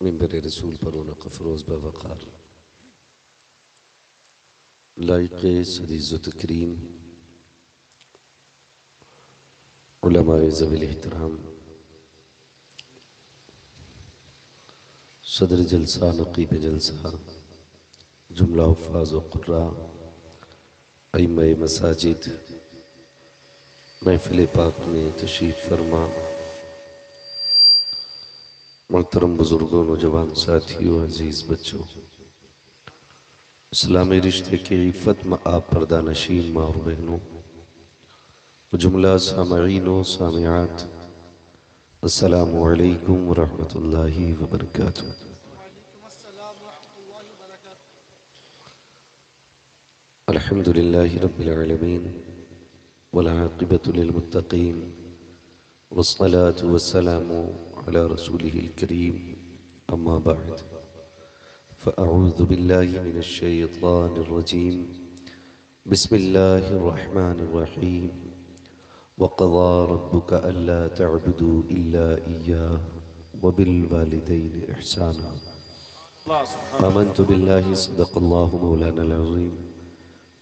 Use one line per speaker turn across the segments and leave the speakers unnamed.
منبر رسول پر رونق افروز بوقار لائق عزیز و تکریم علماء ذوی الاحترام، صدر جلسہ، نقیب جلسہ، جملہ حفاظ و قراء، ائمہ مساجد، محفل پاک میں تشریف فرما محترم بزرگوں، نوجوان ساتھیوں، عزیز بچوں، اسلامی رشتے کی عفت میں آپ پردہ نشین ماں اور بہنوں، جملہ سامعین و سامعات، السلام علیکم ورحمۃ اللہ وبرکاتہ۔
وعلیکم السلام ورحمۃ اللہ وبرکاتہ۔
الحمدللہ رب العالمین والعاقبۃ للمتقین والصلاة والسلام على رسوله الكريم اما بعد فاعوذ باللہ من الشیطان الرجیم بسم اللہ الرحمن الرحیم وقضى ربك ألا تعبدوا إلا إياه وبالوالدين إحسانا آمنت بالله صدق الله مولانا العظيم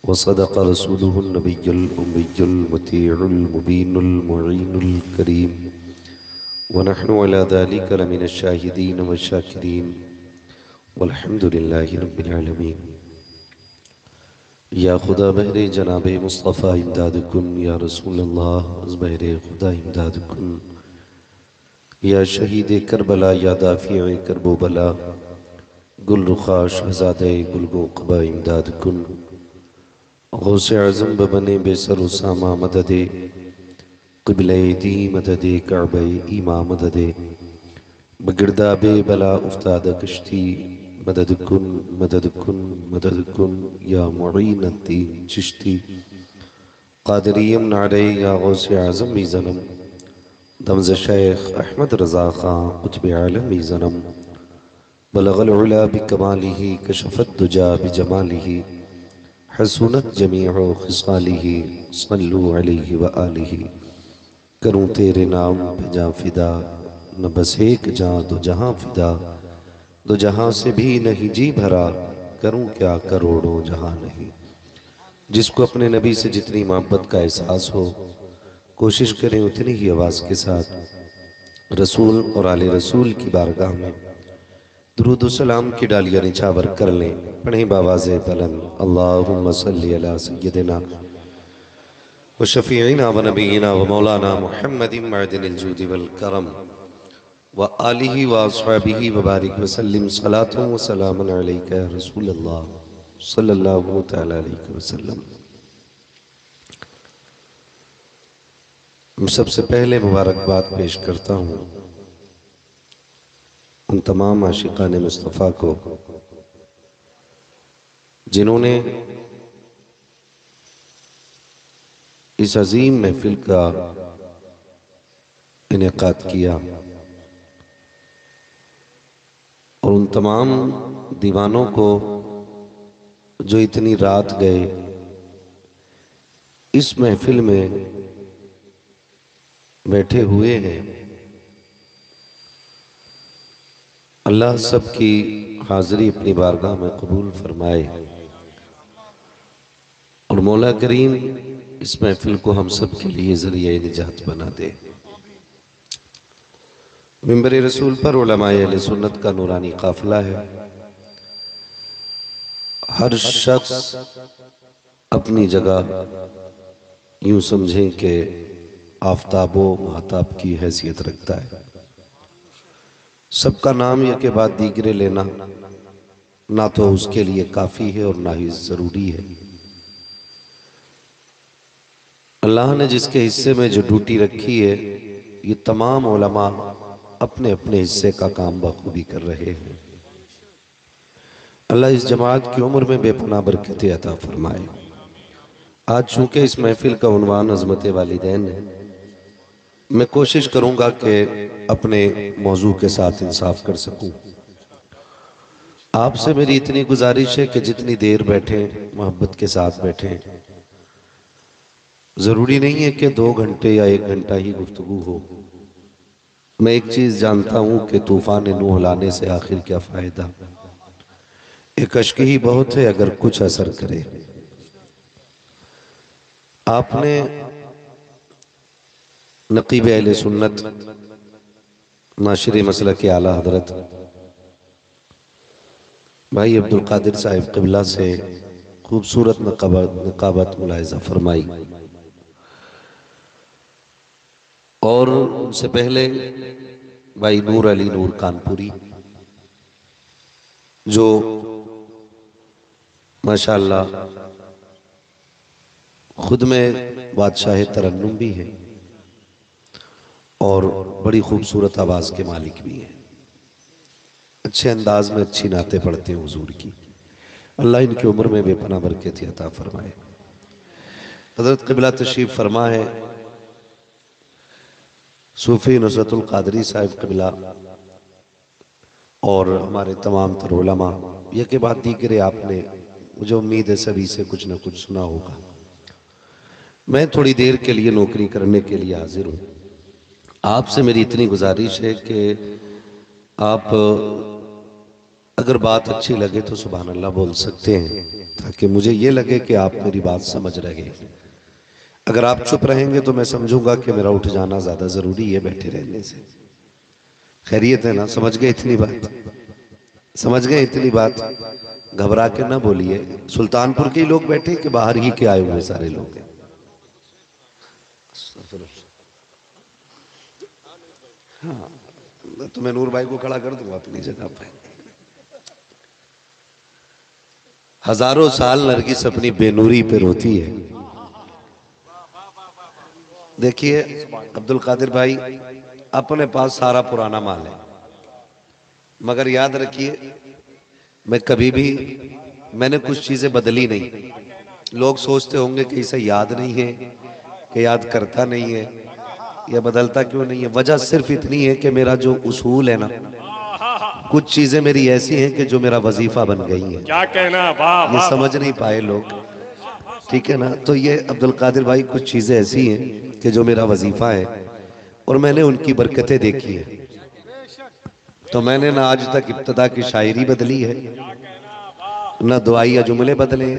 وصدق رسوله النبي الأمي المطيع المبين المعين الكريم ونحن على ذلك لمن الشاهدين والشاكرين والحمد لله رب العالمين۔ یا خدا بہر جناب مصطفیٰ امداد کن، یا رسول اللہ از بہر خدا امداد کن، یا شہید کربلا، یا دافع کرب و بلا، گل رخا شہزاد گلگو قبا امداد کن، غوث اعظم ببنے بے سر و سامہ مدد، قبلہ دی مدد، کعبہ ایمہ مدد، بگردہ بے بلا افتاد کشتی، مدد کن مدد کن مدد کن یا معین الدین چشتی، قادریم نعرے یا غوث اعظم زنم، دمز شیخ احمد رضا خان قطب عالمی زنم، بلغ العلا بکمالہ کشف الدجا بجمالہ، حسنت جمیع خصالہ، صلو علیہ وآلہ۔ کروں تیرے نام پہ جاں فدا، نہ بس ایک جاں دو جہاں فدا، دو جہاں سے بھی نہیں جی بھرا، کروں کیا کروڑوں جہاں نہیں۔ جس کو اپنے نبی سے جتنی محبت کا احساس ہو، کوشش کریں اتنی ہی آواز کے ساتھ رسول اور آل رسول کی بارگاہ میں درود و سلام کی ڈالیاں نچھاور کر لیں۔ پڑھیں باواز بلند، اللہم صلی علی سیدنا و شفیعنا و نبینا و مولانا محمد معدن الجود والکرم وآلہ واصحابہ وبارک وسلم، صلاۃ و سلام علیکہ یا رسول اللہ صلی اللہ تعالی علیہ وسلم۔ میں سب سے پہلے مبارکباد پیش کرتا ہوں ان تمام عاشقان مصطفیٰ کو جنہوں نے اس عظیم محفل کا انعقاد کیا، اور ان تمام دیوانوں کو جو اتنی رات گئے اس محفل میں بیٹھے ہوئے ہیں، اللہ سب کی حاضری اپنی بارگاہ میں قبول فرمائے، اور مولا کریم اس محفل کو ہم سب کے لیے ذریعہ نجات بنا دے۔ منبر رسول پر علماء اہل سنت کا نورانی قافلہ ہے۔ ہر شخص اپنی جگہ یوں سمجھیں کہ آفتاب و مہتاب کی حیثیت رکھتا ہے۔ سب کا نام یا کے بعد دیگرے لینا نہ تو اس کے لیے کافی ہے اور نہ ہی ضروری ہے۔ اللہ نے جس کے حصے میں جو ڈیوٹی رکھی ہے، یہ تمام علماء اپنے اپنے حصے کا کام بخوبی کر رہے ہیں۔ اللہ اس جماعت کی عمر میں بے پناہ برکتیں عطا فرمائے۔ آج چونکہ اس محفل کا عنوان عظمت والدین ہے، میں کوشش کروں گا کہ اپنے موضوع کے ساتھ انصاف کر سکوں۔ آپ سے میری اتنی گزارش ہے کہ جتنی دیر بیٹھیں محبت کے ساتھ بیٹھیں۔ ضروری نہیں ہے کہ 2 گھنٹے یا 1 گھنٹہ ہی گفتگو ہو، میں ایک چیز جانتا ہوں کہ طوفان نوح لانے سے آخر کیا فائدہ، ایک اشک ہی بہت ہے اگر کچھ اثر کرے۔ آپ نے نقیب اہل سنت ناشر مسلک اعلیٰ حضرت بھائی عبدالقادر صاحب قبلہ سے خوبصورت نقابت ملاحظہ فرمائی، اور ان سے پہلے بھائی نور علی نور کانپوری جو ماشاءاللہ خود میں بادشاہ ترنم بھی ہیں اور بڑی خوبصورت آواز کے مالک بھی ہیں، اچھے انداز میں اچھی نعتیں پڑھتے ہیں حضور کی، اللہ ان کی عمر میں بے پناہ برکت عطا فرمائے۔ حضرت قبلہ تشریف فرما ہے صوفی نصرت القادری صاحب قبلہ اور ہمارے تمام تر علماء، یہ کے بعد دیگر آپ نے مجھے امید ہے سبھی سے کچھ نہ کچھ سنا ہوگا۔ میں تھوڑی دیر کے لیے نوکری کرنے کے لیے حاضر ہوں، آپ سے میری اتنی گزارش ہے کہ آپ اگر بات اچھی لگے تو سبحان اللہ بول سکتے ہیں، تاکہ مجھے یہ لگے کہ آپ میری بات سمجھ رہے ہیں۔ اگر آپ چپ رہیں گے تو میں سمجھوں گا کہ میرا اٹھ جانا زیادہ ضروری ہے بیٹھے رہنے سے۔ خیریت ہے نا؟ سمجھ گئے اتنی بات؟ سمجھ گئے اتنی بات؟ گھبرا کے نہ بولیے، سلطان پور کے لوگ بیٹھے کہ باہر ہی کے آئے ہوئے سارے لوگ ہیں؟ ہاں تو میں نور بھائی کو کھڑا کر دوں گا اپنی جگہ پہ۔ ہزاروں سال نرگس اپنی بے نوری پہ روتی ہے۔ دیکھیے عبدالقادر بھائی، اپنے پاس سارا پرانا مال ہے، مگر یاد رکھیے میں کبھی بھی میں نے کچھ چیزیں بدلی نہیں۔ لوگ سوچتے ہوں گے کہ اسے یاد نہیں ہے، کہ یاد کرتا نہیں ہے، یا بدلتا کیوں نہیں ہے۔ وجہ صرف اتنی ہے کہ میرا جو اصول ہے نا، کچھ چیزیں میری ایسی ہیں کہ جو میرا وظیفہ بن گئی ہیں،
کیا کہنا،
یہ سمجھ نہیں پائے لوگ، ٹھیک ہے نا؟ تو یہ عبدالقادر بھائی کچھ چیزیں ایسی ہیں کہ جو میرا وظیفہ ہے، اور میں نے ان کی برکتیں دیکھی ہیں، تو میں نے نہ آج تک ابتدا کی شاعری بدلی ہے، نہ دعائی یا جملے بدلے۔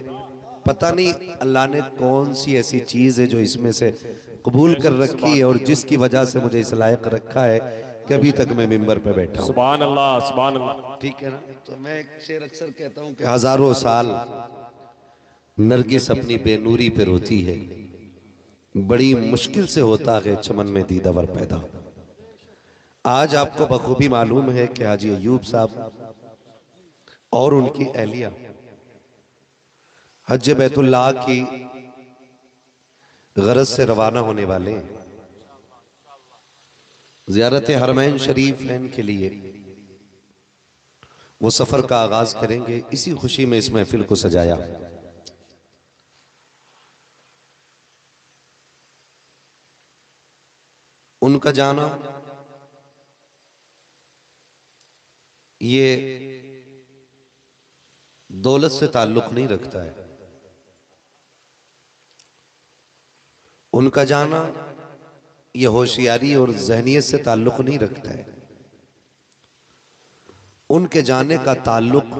پتہ نہیں اللہ نے کون سی ایسی چیز ہے جو اس میں سے قبول کر رکھی ہے، اور جس کی وجہ سے مجھے اس لائق رکھا ہے کہ ابھی تک میں ممبر پہ بیٹھا ہوں۔
سبحان اللہ، سبحان اللہ۔
ٹھیک ہے نا؟ تو میں ایک شعر اکثر کہتا ہوں کہ ہزاروں سال نرگس اپنی بے نوری پہ روتی ہے، بڑی مشکل سے ہوتا ہے چمن میں دیدہ ور پیدا۔ آج آپ کو بخوبی معلوم ہے کہ حاجی ایوب صاحب اور ان کی اہلیہ حج بیت اللہ کی غرض سے روانہ ہونے والے ہیں، زیارت حرمین شریفین کے لیے وہ سفر کا آغاز کریں گے۔ اسی خوشی میں اس محفل کو سجایا۔ ان کا جانا یہ دولت سے تعلق نہیں رکھتا ہے، ان کا جانا یہ ہوشیاری اور ذہنیت سے تعلق نہیں رکھتا ہے، ان کے جانے کا تعلق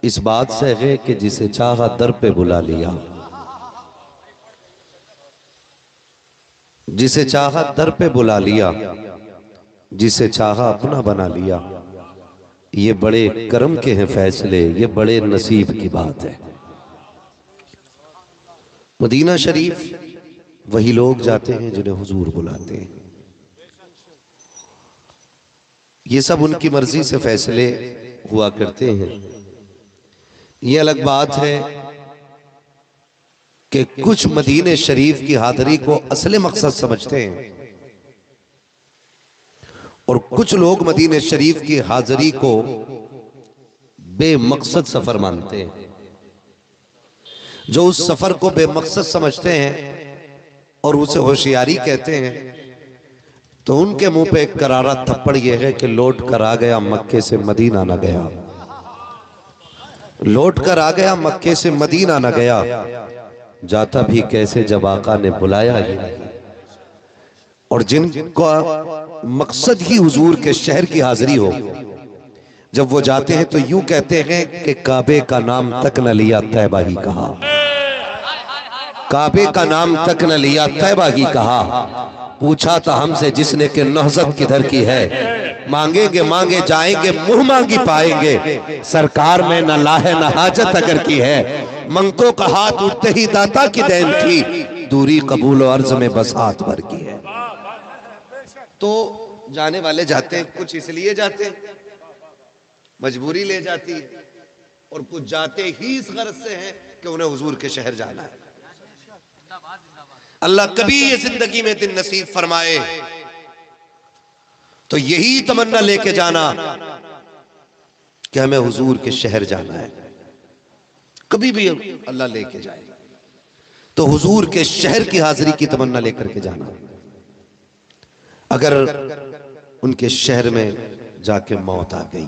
اس بات سے ہے کہ جسے چاہا در پہ بلا لیا، جسے چاہا در پہ بلا لیا، جسے چاہا اپنا بنا لیا۔ یہ بڑے کرم کے ہیں فیصلے، یہ بڑے نصیب کی بات ہے۔ مدینہ شریف وہی لوگ جاتے ہیں جنہیں حضور بلاتے ہیں، یہ سب ان کی مرضی سے فیصلے ہوا کرتے ہیں۔ یہ الگ بات ہے کہ کچھ مدینہ شریف کی حاضری کو اصل مقصد سمجھتے ہیں، اور کچھ لوگ مدینہ شریف کی حاضری کو بے مقصد سفر مانتے ہیں۔ جو اس سفر کو بے مقصد سمجھتے ہیں اور اسے ہوشیاری کہتے ہیں، تو ان کے منہ پہ ایک کرارا تھپڑ یہ ہے کہ لوٹ کر آ گیا مکے سے مدینہ نہ گیا، لوٹ کر آ گیا مکے سے مدینہ نہ گیا، جاتا بھی کیسے جب آقا نے بلایا ہی نہیں۔ اور جن کا مقصد ہی حضور کے شہر کی حاضری ہو، جب وہ جاتے ہیں تو یوں کہتے ہیں کہ کعبے کا نام تک نہ لیا طیبہ ہی کہا، کعبے کا نام تک نہ لیا طیبہ ہی کہا، پوچھا تھا ہم سے جس نے کہ نہضت کدھر کی ہے، مانگیں گے مانگے جائیں گے منہ مانگی پائیں گے، سرکار میں نہ لاہ نہ حاجت اگر کی ہے، منگتوں کا ہاتھ اٹھتے ہی داتا کی دین تھی، دوری قبول و عرض میں بس ہاتھ بھر کی ہے۔ تو جانے والے جاتے ہیں، کچھ اس لیے جاتے ہیں، مجبوری لے جاتی ہے، اور کچھ جاتے ہی اس غرض سے ہیں کہ انہیں حضور کے شہر جانا ہے۔ اللہ کبھی یہ زندگی میں دن نصیب فرمائے تو یہی تمنا لے کے جانا کہ ہمیں حضور کے شہر جانا ہے، کبھی بھی اللہ لے کے جائے تو حضور کے شہر کی حاضری کی تمنا لے کر کے جانا۔ اگر ان کے شہر میں جا کے موت آ گئی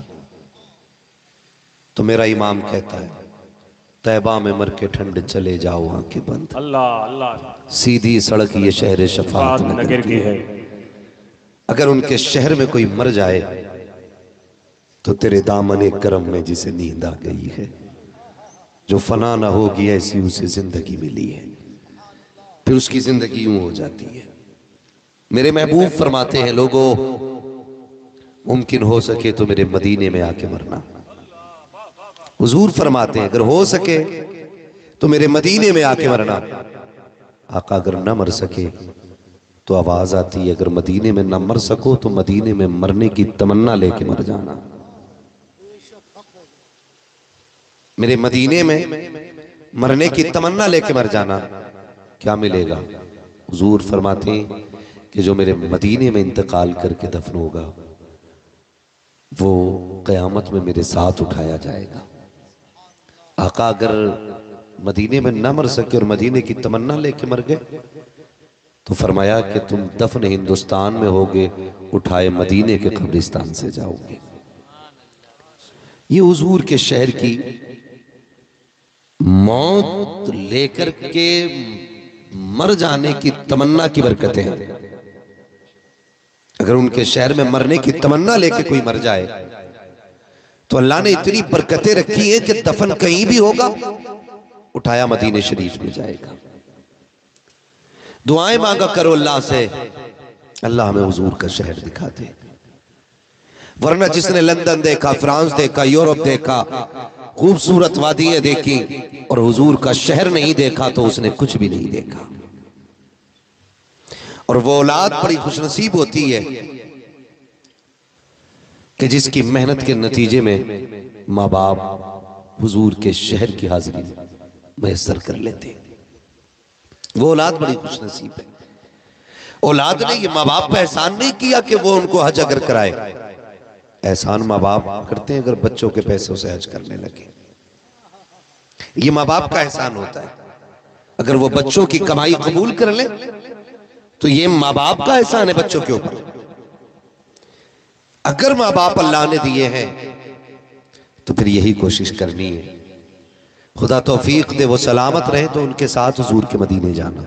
تو میرا امام کہتا ہے طیبہ میں مر کے ٹھنڈ چلے جاؤ آنکھیں بند،
اللہ اللہ
سیدھی سڑک یہ شہر شفاعت نگر کی ہے۔ اگر ان کے شہر میں کوئی مر جائے تو تیرے دامن کرم میں جسے نیند آ گئی ہے، جو فنا نہ ہوگی ایسی اسے زندگی ملی ہے، پھر اس کی زندگی یوں ہو جاتی ہے۔ میرے محبوب فرماتے ہیں لوگوں ممکن ہو سکے تو میرے مدینے میں آ کے مرنا، حضور فرماتے ہیں اگر ہو سکے تو میرے مدینے میں آ کے مرنا۔ آقا اگر نہ مر سکے تو آواز آتی ہے اگر مدینے میں نہ مر سکو تو مدینے میں مرنے کی تمنا لے کے مر جانا۔ میرے مدینے میں مرنے کی تمنا لے کے مر جانا، کیا ملے گا؟ حضور فرماتے ہیں کہ جو میرے مدینے میں انتقال کر کے دفن ہوگا وہ قیامت میں میرے ساتھ اٹھایا جائے گا۔ آقا اگر مدینے میں نہ مر سکے اور مدینے کی تمنا لے کے مر گئے تو فرمایا کہ تم دفن ہندوستان میں ہوگے، اٹھائے مدینے کے قبرستان سے جاؤ گے۔ یہ حضور کے شہر کی موت لے کر کے مر جانے کی تمنا کی برکتیں ہیں۔ اگر ان کے شہر میں مرنے کی تمنا لے کے کوئی مر جائے تو اللہ نے اتنی برکتیں رکھی ہیں کہ دفن کہیں بھی ہوگا اٹھایا مدینہ شریف میں جائے گا۔ دعائیں مانگا کرو اللہ سے، اللہ ہمیں حضور کا شہر دکھا دے، ورنہ جس نے لندن دیکھا، فرانس دیکھا، یورپ دیکھا، خوبصورت وادیاں دیکھی اور حضور کا شہر نہیں دیکھا تو اس نے کچھ بھی نہیں دیکھا۔ اور وہ اولاد بڑی خوش نصیب ہوتی ہے کہ جس کی محنت کے نتیجے میں ماں باپ حضور کے شہر کی حاضری میسر کر لیتے ہیں۔ وہ اولاد بڑی خوش نصیب ہے۔ اولاد نے یہ ماں باپ کا احسان نہیں کیا کہ وہ ان کو حج اگر کرائے، احسان ماں باپ کرتے ہیں اگر بچوں کے پیسوں سے حج کرنے لگے، یہ ماں باپ کا احسان ہوتا ہے۔ اگر وہ بچوں کی کمائی قبول کر لیں تو یہ ماں باپ کا احسان ہے بچوں کے اوپر۔ اگر ماں باپ اللہ نے دیے ہیں تو پھر یہی کوشش کرنی ہے خدا توفیق دے وہ سلامت رہے تو ان کے ساتھ حضور کے مدینے جانا۔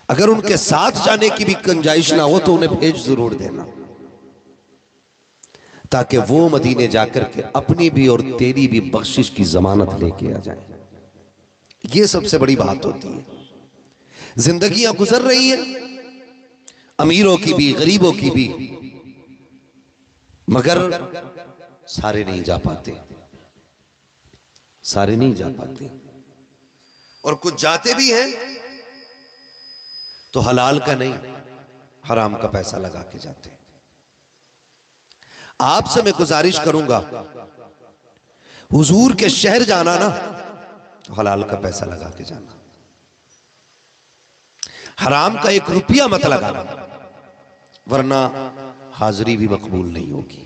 اگر ان کے ساتھ جانے کی بھی گنجائش نہ ہو تو انہیں بھیج ضرور دینا تاکہ وہ مدینے جا کر کے اپنی بھی اور تیری بھی بخشش کی ضمانت لے کے آ جائیں۔ یہ سب سے بڑی بات ہوتی ہے۔ زندگیاں گزر رہی ہیں امیروں کی بھی غریبوں کی بھی، مگر سارے نہیں جا پاتے، سارے نہیں جا پاتے، اور کچھ جاتے بھی ہیں تو حلال کا نہیں حرام کا پیسہ لگا کے جاتے ہیں۔ آپ سے میں گزارش کروں گا حضور کے شہر جانا نا تو حلال کا پیسہ لگا کے جانا، حرام کا ایک روپیہ مت لگانا، ورنہ حاضری بھی مقبول نہیں ہوگی۔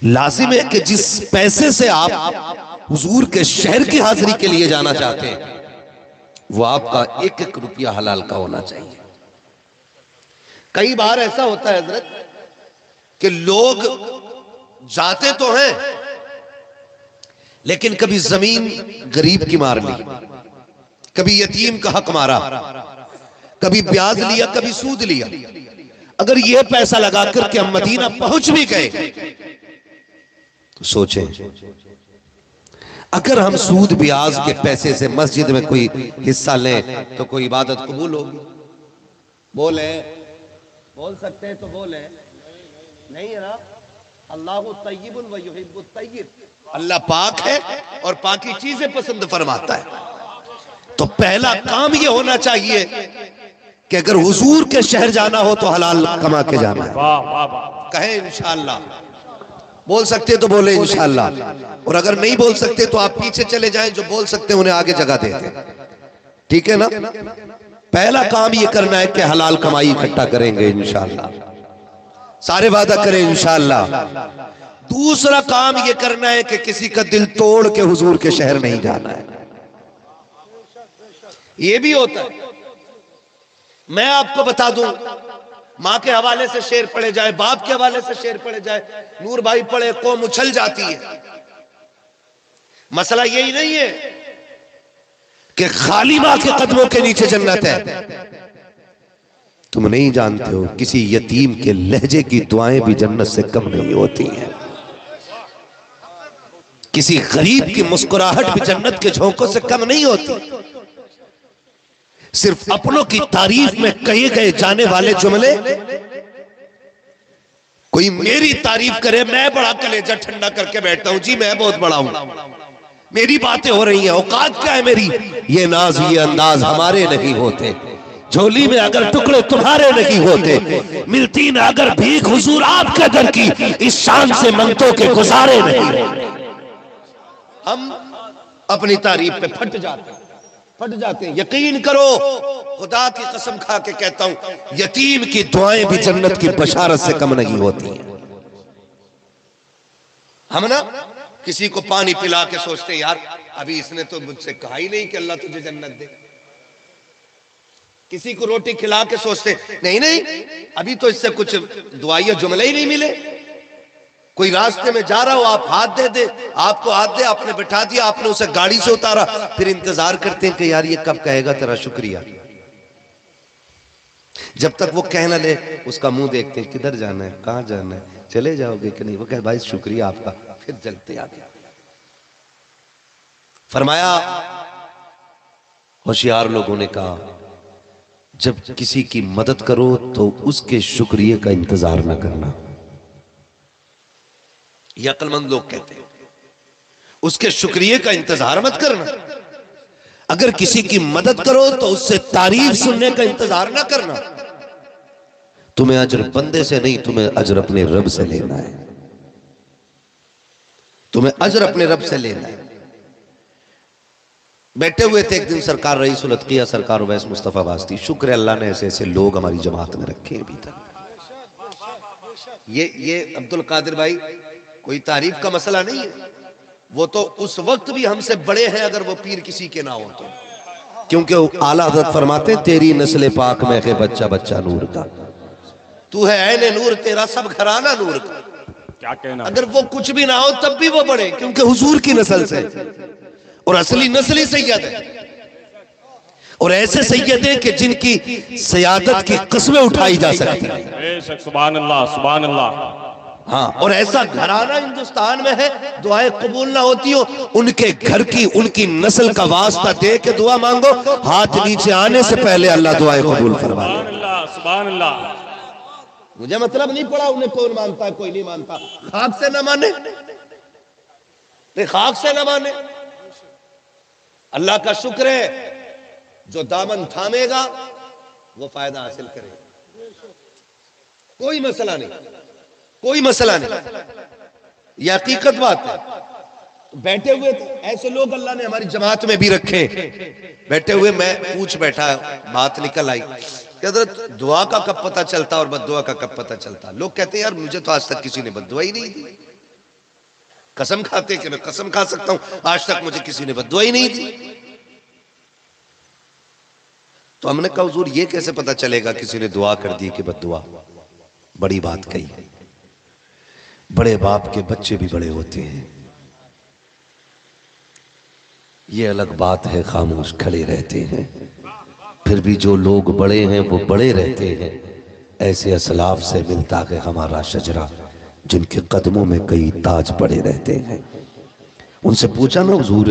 لازم ہے کہ جس پیسے سے آپ حضور کے شہر کی حاضری کے لیے جانا چاہتے ہیں وہ آپ کا ایک ایک روپیہ حلال کا ہونا چاہیے۔ کئی بار ایسا ہوتا ہے حضرت کہ لوگ جاتے تو ہیں لیکن کبھی زمین غریب کی مار لی، کبھی یتیم کا حق مارا، کبھی بیاض لیا، کبھی سود لیا. اگر یہ پیسہ لگا کر کہ ہم مدینہ پہنچ بھی گئے تو سوچیں، اگر ہم سود بیاض کے پیسے سے مسجد میں کوئی حصہ لیں تو کوئی عبادت قبول ہوگی؟ بولیں، بول سکتے ہیں تو بولیں. نہیں ہے نا. اللہ طیب و یحب الطیب، اللہ پاک ہے اور پاکی چیزیں پسند فرماتا ہے. تو پہلا کام یہ ہونا چاہیے کہ اگر حضور کے شہر جانا ہو تو حلال کما کے جانا ہے. کہیں انشاءاللہ. بول سکتے تو بولیں انشاءاللہ، اور اگر نہیں بول سکتے تو آپ پیچھے چلے جائیں، جو بول سکتے ہیں انہیں آگے جگہ دے دیں. ٹھیک ہے نا؟ پہلا کام یہ کرنا ہے کہ حلال کمائی اکٹھا کریں گے انشاءاللہ. سارے وعدہ کریں انشاءاللہ. دوسرا کام یہ کرنا ہے کہ کسی کا دل توڑ کے حضور کے شہر نہیں جانا ہے. یہ بھی ہوتا ہے. میں آپ کو بتا دوں، ماں کے حوالے سے شعر پڑھے جائے، باپ کے حوالے سے شعر پڑھے جائے، نور بھائی پڑھے، قوم اچھل جاتی ہے. مسئلہ یہی نہیں ہے کہ خالی ماں کے قدموں کے نیچے جنت ہے. تم نہیں جانتے ہو کسی یتیم کے لہجے کی دعائیں بھی جنت سے کم نہیں ہوتی ہیں. کسی غریب کی مسکراہٹ بھی جنت کے جھونکوں سے کم نہیں ہوتی. صرف اپنوں کی تعریف میں کہے گئے جانے والے جملے، کوئی میری تعریف کرے، میں بڑا کلیجہ ٹھنڈا کر کے بیٹھتا ہوں، جی میں بہت بڑا ہوں، میری باتیں ہو رہی ہیں، اوقات کیا ہے میری، یہ ناز یہ انداز ہمارے نہیں ہوتے. جھولی میں اگر ٹکڑے تمہارے نہیں ہوتے، ملتی نہ اگر بھیک حضور آپ کے در کی، اس شان سے منگتوں کے گزارے نہیں ہوتے. ہم اپنی تعریف پہ پھٹ جاتے ہیں. یقین کرو، خدا کی قسم کھا کے کہتا ہوں، یتیم کی دعائیں بھی جنت کی بشارت سے کم نہیں ہوتی ہیں. ہم نا کسی کو پانی پلا کے سوچتے ہیں، یار ابھی اس نے تو مجھ سے کہا ہی نہیں کہ اللہ تجھے جنت دے. کسی کو روٹی کھلا کے سوچتے نہیں ابھی تو اس سے کچھ دعائیہ جملے ہی نہیں ملے. کوئی راستے میں جا رہا ہو، آپ ہاتھ دے، آپ کو ہاتھ دے، آپ نے بٹھا دیا، آپ نے اسے گاڑی سے اتارا، پھر انتظار کرتے ہیں کہ یار یہ کب کہے گا تیرا شکریہ. جب تک وہ کہنا لے اس کا منہ دیکھتے ہیں، کدھر جانا ہے، کہاں جانا ہے، چلے جاؤ گے کہ نہیں. وہ کہے بھائی شکریہ آپ کا، پھر چلتے آگے. فرمایا ہوشیار لوگوں نے کہا جب کسی کی مدد کرو تو اس کے شکریہ کا انتظار نہ کرنا. یہ عقل مند لوگ کہتے ہیں اس کے شکریہ کا انتظار مت کرنا. اگر کسی کی مدد کرو تو اس سے تعریف سننے کا انتظار نہ کرنا. تمہیں اجر بندے سے نہیں، تمہیں اجر اپنے رب سے لینا ہے. تمہیں اجر اپنے رب سے لینا ہے. بیٹھے ہوئے تھے ایک دن سرکار رئیس الاتقیاء سرکار اویس مصطفیٰ واسطی. شکر ہے اللہ نے ایسے ایسے لوگ ہماری جماعت میں رکھے ابھی تک. یہ عبد القادر بھائی کوئی تعریف کا مسئلہ نہیں ہے. وہ تو اس وقت بھی ہم سے بڑے ہیں اگر وہ پیر کسی کے نہ ہو تو، کیونکہ اعلیٰ حضرت فرماتے ہیں تیری نسل پاک میں ہے بچہ بچہ نور کا. تو ہے عین نور، تیرا سب گھرانہ نور کا.
کیا کہنا،
اگر وہ کچھ بھی نہ ہو تب بھی وہ بڑے، کیونکہ حضور کی نسل سے، اور اصلی نسل ہی سید ہے. اور ایسے سید ہیں کہ جن کی سیادت کی قسمیں اٹھائی جا سکتی ہیں.
بے شک، سبحان اللہ سبحان اللہ.
ہاں، اور ایسا گھرانہ ہندوستان میں ہے دعائیں قبول نہ ہوتی ہو، ان کے گھر کی ان کی نسل کا واسطہ دے کے دعا مانگو، ہاتھ نیچے آنے سے پہلے اللہ دعائیں قبول فرما لے.
سبحان اللہ سبحان اللہ.
مجھے مطلب نہیں پڑا انہیں کون مانتا ہے کوئی نہیں مانتا. خاک سے نہ مانے، خاک سے نہ مانے. اللہ کا شکر ہے جو دامن تھامے گا وہ فائدہ حاصل کرے گا. کوئی مسئلہ نہیں، کوئی مسئلہ نہیں. یہ حقیقت بات ہے. بیٹھے ہوئے تھے ایسے لوگ اللہ نے ہماری جماعت میں بھی رکھے. بیٹھے ہوئے میں پوچھ بیٹھا، بات نکل آئی کہ حضرت دعا کا کب پتہ چلتا اور بد دعا کا کب پتہ چلتا. لوگ کہتے ہیں یار مجھے تو آج تک کسی نے بد دعا ہی نہیں دی. قسم کھاتے کہ میں قسم کھا سکتا ہوں آج تک مجھے کسی نے بد دعا ہی نہیں دی. تو ہم نے کہا حضور یہ کیسے پتہ چلے گا کسی نے دعا کر دی کہ بد دعا. بڑی بات کہی. بڑے باپ کے بچے بھی بڑے ہوتے ہیں. یہ الگ بات ہے خاموش کھڑے رہتے ہیں، پھر بھی جو لوگ بڑے ہیں وہ بڑے رہتے ہیں۔ ایسے اسلاف سے ملتا ہے ہمارا شجرہ جن کے قدموں میں کئی تاج پڑے رہتے ہیں۔ ان سے پوچھا نا حضور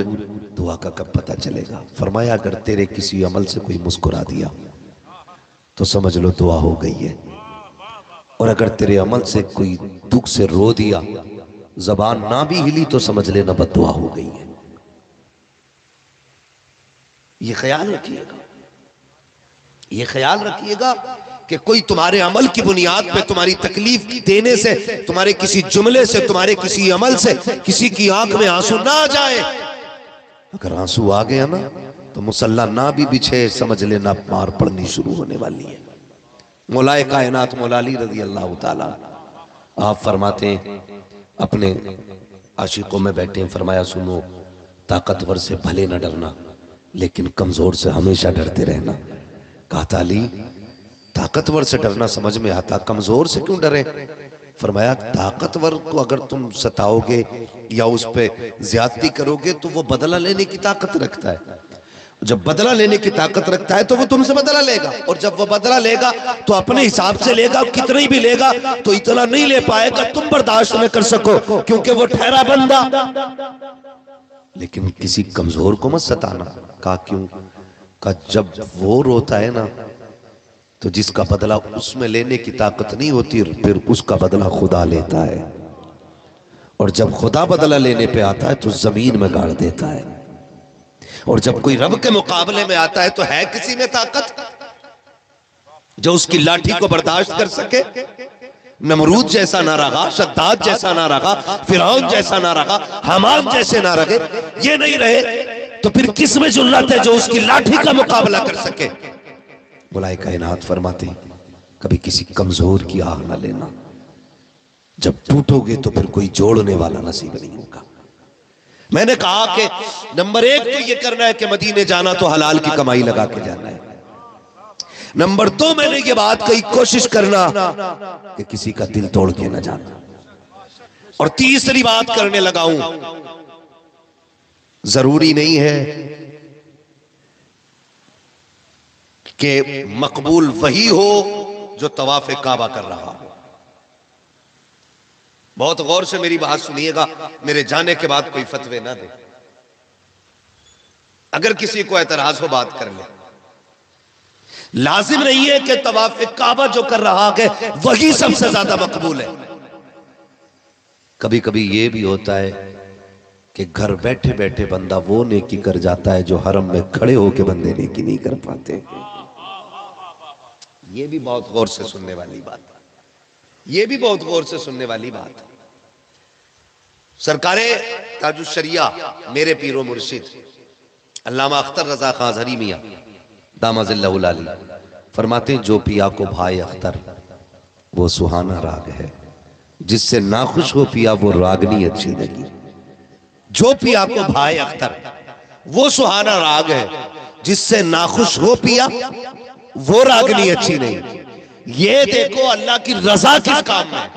دعا کا کب پتہ چلے گا؟ فرمایا اگر تیرے کسی عمل سے کوئی مسکرا دیا تو سمجھ لو دعا ہو گئی ہے، اور اگر تیرے عمل سے کوئی دکھ سے رو دیا، زبان نہ بھی ہلی تو سمجھ لینا بد دعا ہو گئی ہے۔ یہ خیال رکھیے گا، یہ خیال رکھیے گا کہ کوئی تمہارے عمل کی بنیاد پہ تمہاری تکلیف دینے سے، تمہارے کسی جملے سے، تمہارے کسی عمل سے کسی کی آنکھ میں آنسو نہ آ جائے۔ اگر آنسو آ گیا نا تو مصلی نہ بھی بچھے سمجھ لینا مار پڑنی شروع ہونے والی ہے۔ مولا کائنات مولا علی رضی اللہ تعالیٰ آپ فرماتے ہیں اپنے عاشقوں میں بیٹھے ہیں، فرمایا سنو طاقتور سے بھلے نہ ڈرنا لیکن کمزور سے ہمیشہ ڈرتے رہنا۔ کہا تھا علی طاقتور سے ڈرنا سمجھ میں آتا، کمزور سے کیوں ڈرے؟ فرمایا طاقتور کو اگر تم ستاؤ گے یا اس پہ زیادتی کرو گے تو وہ بدلہ لینے کی طاقت رکھتا ہے، جب بدلہ لینے کی طاقت رکھتا ہے تو وہ تم سے بدلہ لے گا، اور جب وہ بدلہ لے گا تو اپنے حساب سے لے گا، کتنی بھی لے گا تو اتنا نہیں لے پائے گا تم برداشت نہ کر سکو کیونکہ وہ ٹھہرا بندہ۔ لیکن کسی کمزور کو مت ستانا۔ کہا کیوں؟ کہا جب وہ روتا ہے نا تو جس کا بدلہ اس میں لینے کی طاقت نہیں ہوتی، پھر اس کا بدلہ خدا لیتا ہے، اور جب خدا بدلہ لینے پہ آتا ہے تو زمین میں گاڑ دیتا ہے، اور جب کوئی رب کے مقابلے میں آتا ہے تو ہے کسی میں طاقت جو اس کی لاٹھی کو برداشت کر سکے؟ نمرود جیسا نہ رہا، شداد جیسا نہ رہا، فرعون جیسا نہ رہا، حمان جیسے نہ رہے، یہ نہیں رہے تو پھر کس میں جرات ہے جو اس کی لاٹھی کا مقابلہ کر سکے؟ مولا کائنات فرماتے ہیں کبھی کسی کمزور کی آہ نہ لینا، جب ٹوٹو گے تو پھر کوئی جوڑنے والا نصیب نہیں ہوگا۔ میں نے کہا کہ نمبر 1 تو یہ کرنا ہے کہ مدینے جانا تو حلال کی کمائی لگا کے جانا ہے۔ نمبر 2 میں نے یہ بات کہی کوشش کرنا کہ کسی کا دل توڑ کے نہ جانا، اور تیسری بات کرنے لگا ہوں ضروری نہیں ہے کہ مقبول وہی ہو جو طواف کعبہ کر رہا ہو۔ بہت غور سے میری بات سنیے گا، میرے جانے کے بعد کوئی فتوے نہ دے، اگر کسی کو اعتراض ہو بات کر لے۔ لازم نہیں ہے کہ طواف کعبہ جو کر رہا ہے وہی سب سے زیادہ مقبول ہے۔ کبھی کبھی یہ بھی ہوتا ہے کہ گھر بیٹھے بیٹھے بندہ وہ نیکی کر جاتا ہے جو حرم میں کھڑے ہو کے بندے نیکی نہیں کر پاتے۔ یہ بھی بہت غور سے سننے والی بات ہے، یہ بھی بہت غور سے سننے والی بات ہے۔ سرکار تاج الشریعہ میرے پیر و مرشد علامہ اختر رضا خان اظہری میاں دامہ ظلہ العالی فرماتے ہیں جو پیا کو بھائے اختر وہ سہانا راگ ہے، جس سے ناخوش ہو پیا وہ راگنی اچھی لگی۔ جو پیا کو بھائے اختر وہ سہانا راگ ہے، جس سے ناخوش ہو پیا وہ راگنی اچھی نہیں۔ یہ دیکھو اللہ کی رضا کس کام میں،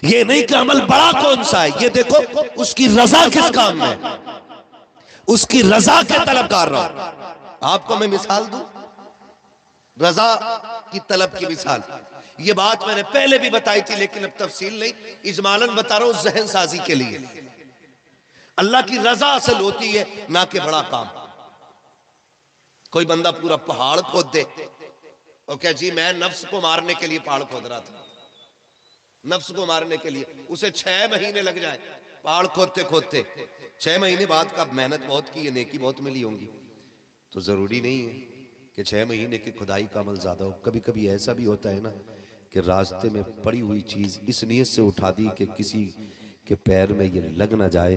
یہ نہیں کہ عمل بڑا کون سا ہے، یہ دیکھو اس کی رضا کس کام میں، اس کی رضا کے طلبگار رہو۔ آپ کو میں مثال دوں رضا کی طلب کی مثال، یہ بات میں نے پہلے بھی بتائی تھی لیکن اب تفصیل نہیں، اجمالاً بتا رہا ہوں ذہن سازی کے لیے۔ اللہ کی رضا اصل ہوتی ہے نہ کہ بڑا کام۔ کوئی بندہ پورا پہاڑ کھود دے اور کہ جی میں نفس کو مارنے کے لیے پہاڑ کھود رہا تھا، نفس کو مارنے کے لیے، اسے 6 مہینے لگ جائیں پہاڑ کھودتے کھودتے، 6 مہینے بعد کا محنت بہت کی ہے، نیکی بہت ملی ہوں گی، تو ضروری نہیں ہے کہ 6 مہینے کی کھدائی کا عمل زیادہ ہو۔ کبھی کبھی ایسا بھی ہوتا ہے نا کہ راستے میں پڑی ہوئی چیز اس نیت سے اٹھا دی کہ کسی کے پیر میں یہ لگ نہ جائے،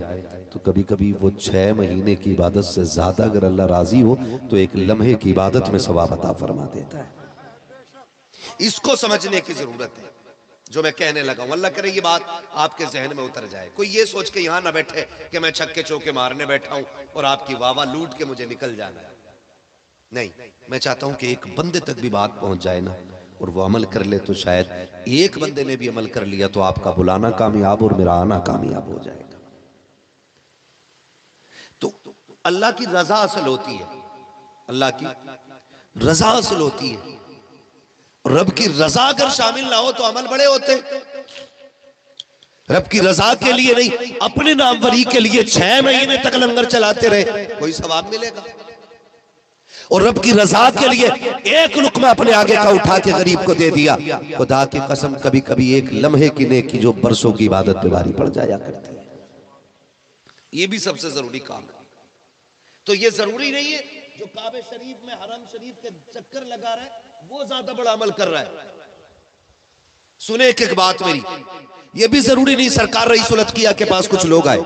تو کبھی کبھی وہ 6 مہینے کی عبادت سے زیادہ اگر اللہ راضی ہو تو ایک لمحے کی عبادت میں ثواب عطا فرما دیتا ہے۔ اس کو سمجھنے کی ضرورت ہے جو میں کہنے لگا ہوں، اللہ کرے یہ بات آپ کے ذہن میں اتر جائے۔ کوئی یہ سوچ کے یہاں نہ بیٹھے کہ میں چھکے چوکے مارنے بیٹھا ہوں اور آپ کی واہ واہ لوٹ کے مجھے نکل جانا ہے، نہیں، میں چاہتا ہوں کہ ایک بندے تک بھی بات پہنچ جائے نا اور وہ عمل کر لے، تو شاید ایک بندے نے بھی عمل کر لیا تو آپ کا بلانا کامیاب اور میرا آنا کامیاب ہو جائے گا۔ تو اللہ کی رضا حاصل ہوتی ہے، اللہ کی رضا حاصل ہوتی ہے. رب کی رضا اگر شامل نہ ہو تو عمل بڑے ہوتے. رب کی رضا کے لیے نہیں، اپنے ناموری کے لیے 6 مہینے تک لنگر چلاتے رہے، کوئی ثواب ملے گا؟ اور رب کی رضا کے لیے ایک لقمہ اپنے آگے کا اٹھا کے غریب کو دے دیا، خدا کی قسم کبھی کبھی ایک لمحے کی نیکی جو برسوں کی عبادت پہ بھاری پڑ جایا کرتی ہے. یہ بھی سب سے ضروری کام ہے. تو یہ ضروری نہیں ہے جو کعبہ شریف میں حرم شریف کے چکر لگا رہا ہے وہ زیادہ بڑا عمل کر رہا ہے. سنیں ایک بات میری، یہ بھی ضروری نہیں سرکار رئیس الاتقیاء کے پاس کچھ لوگ آئے،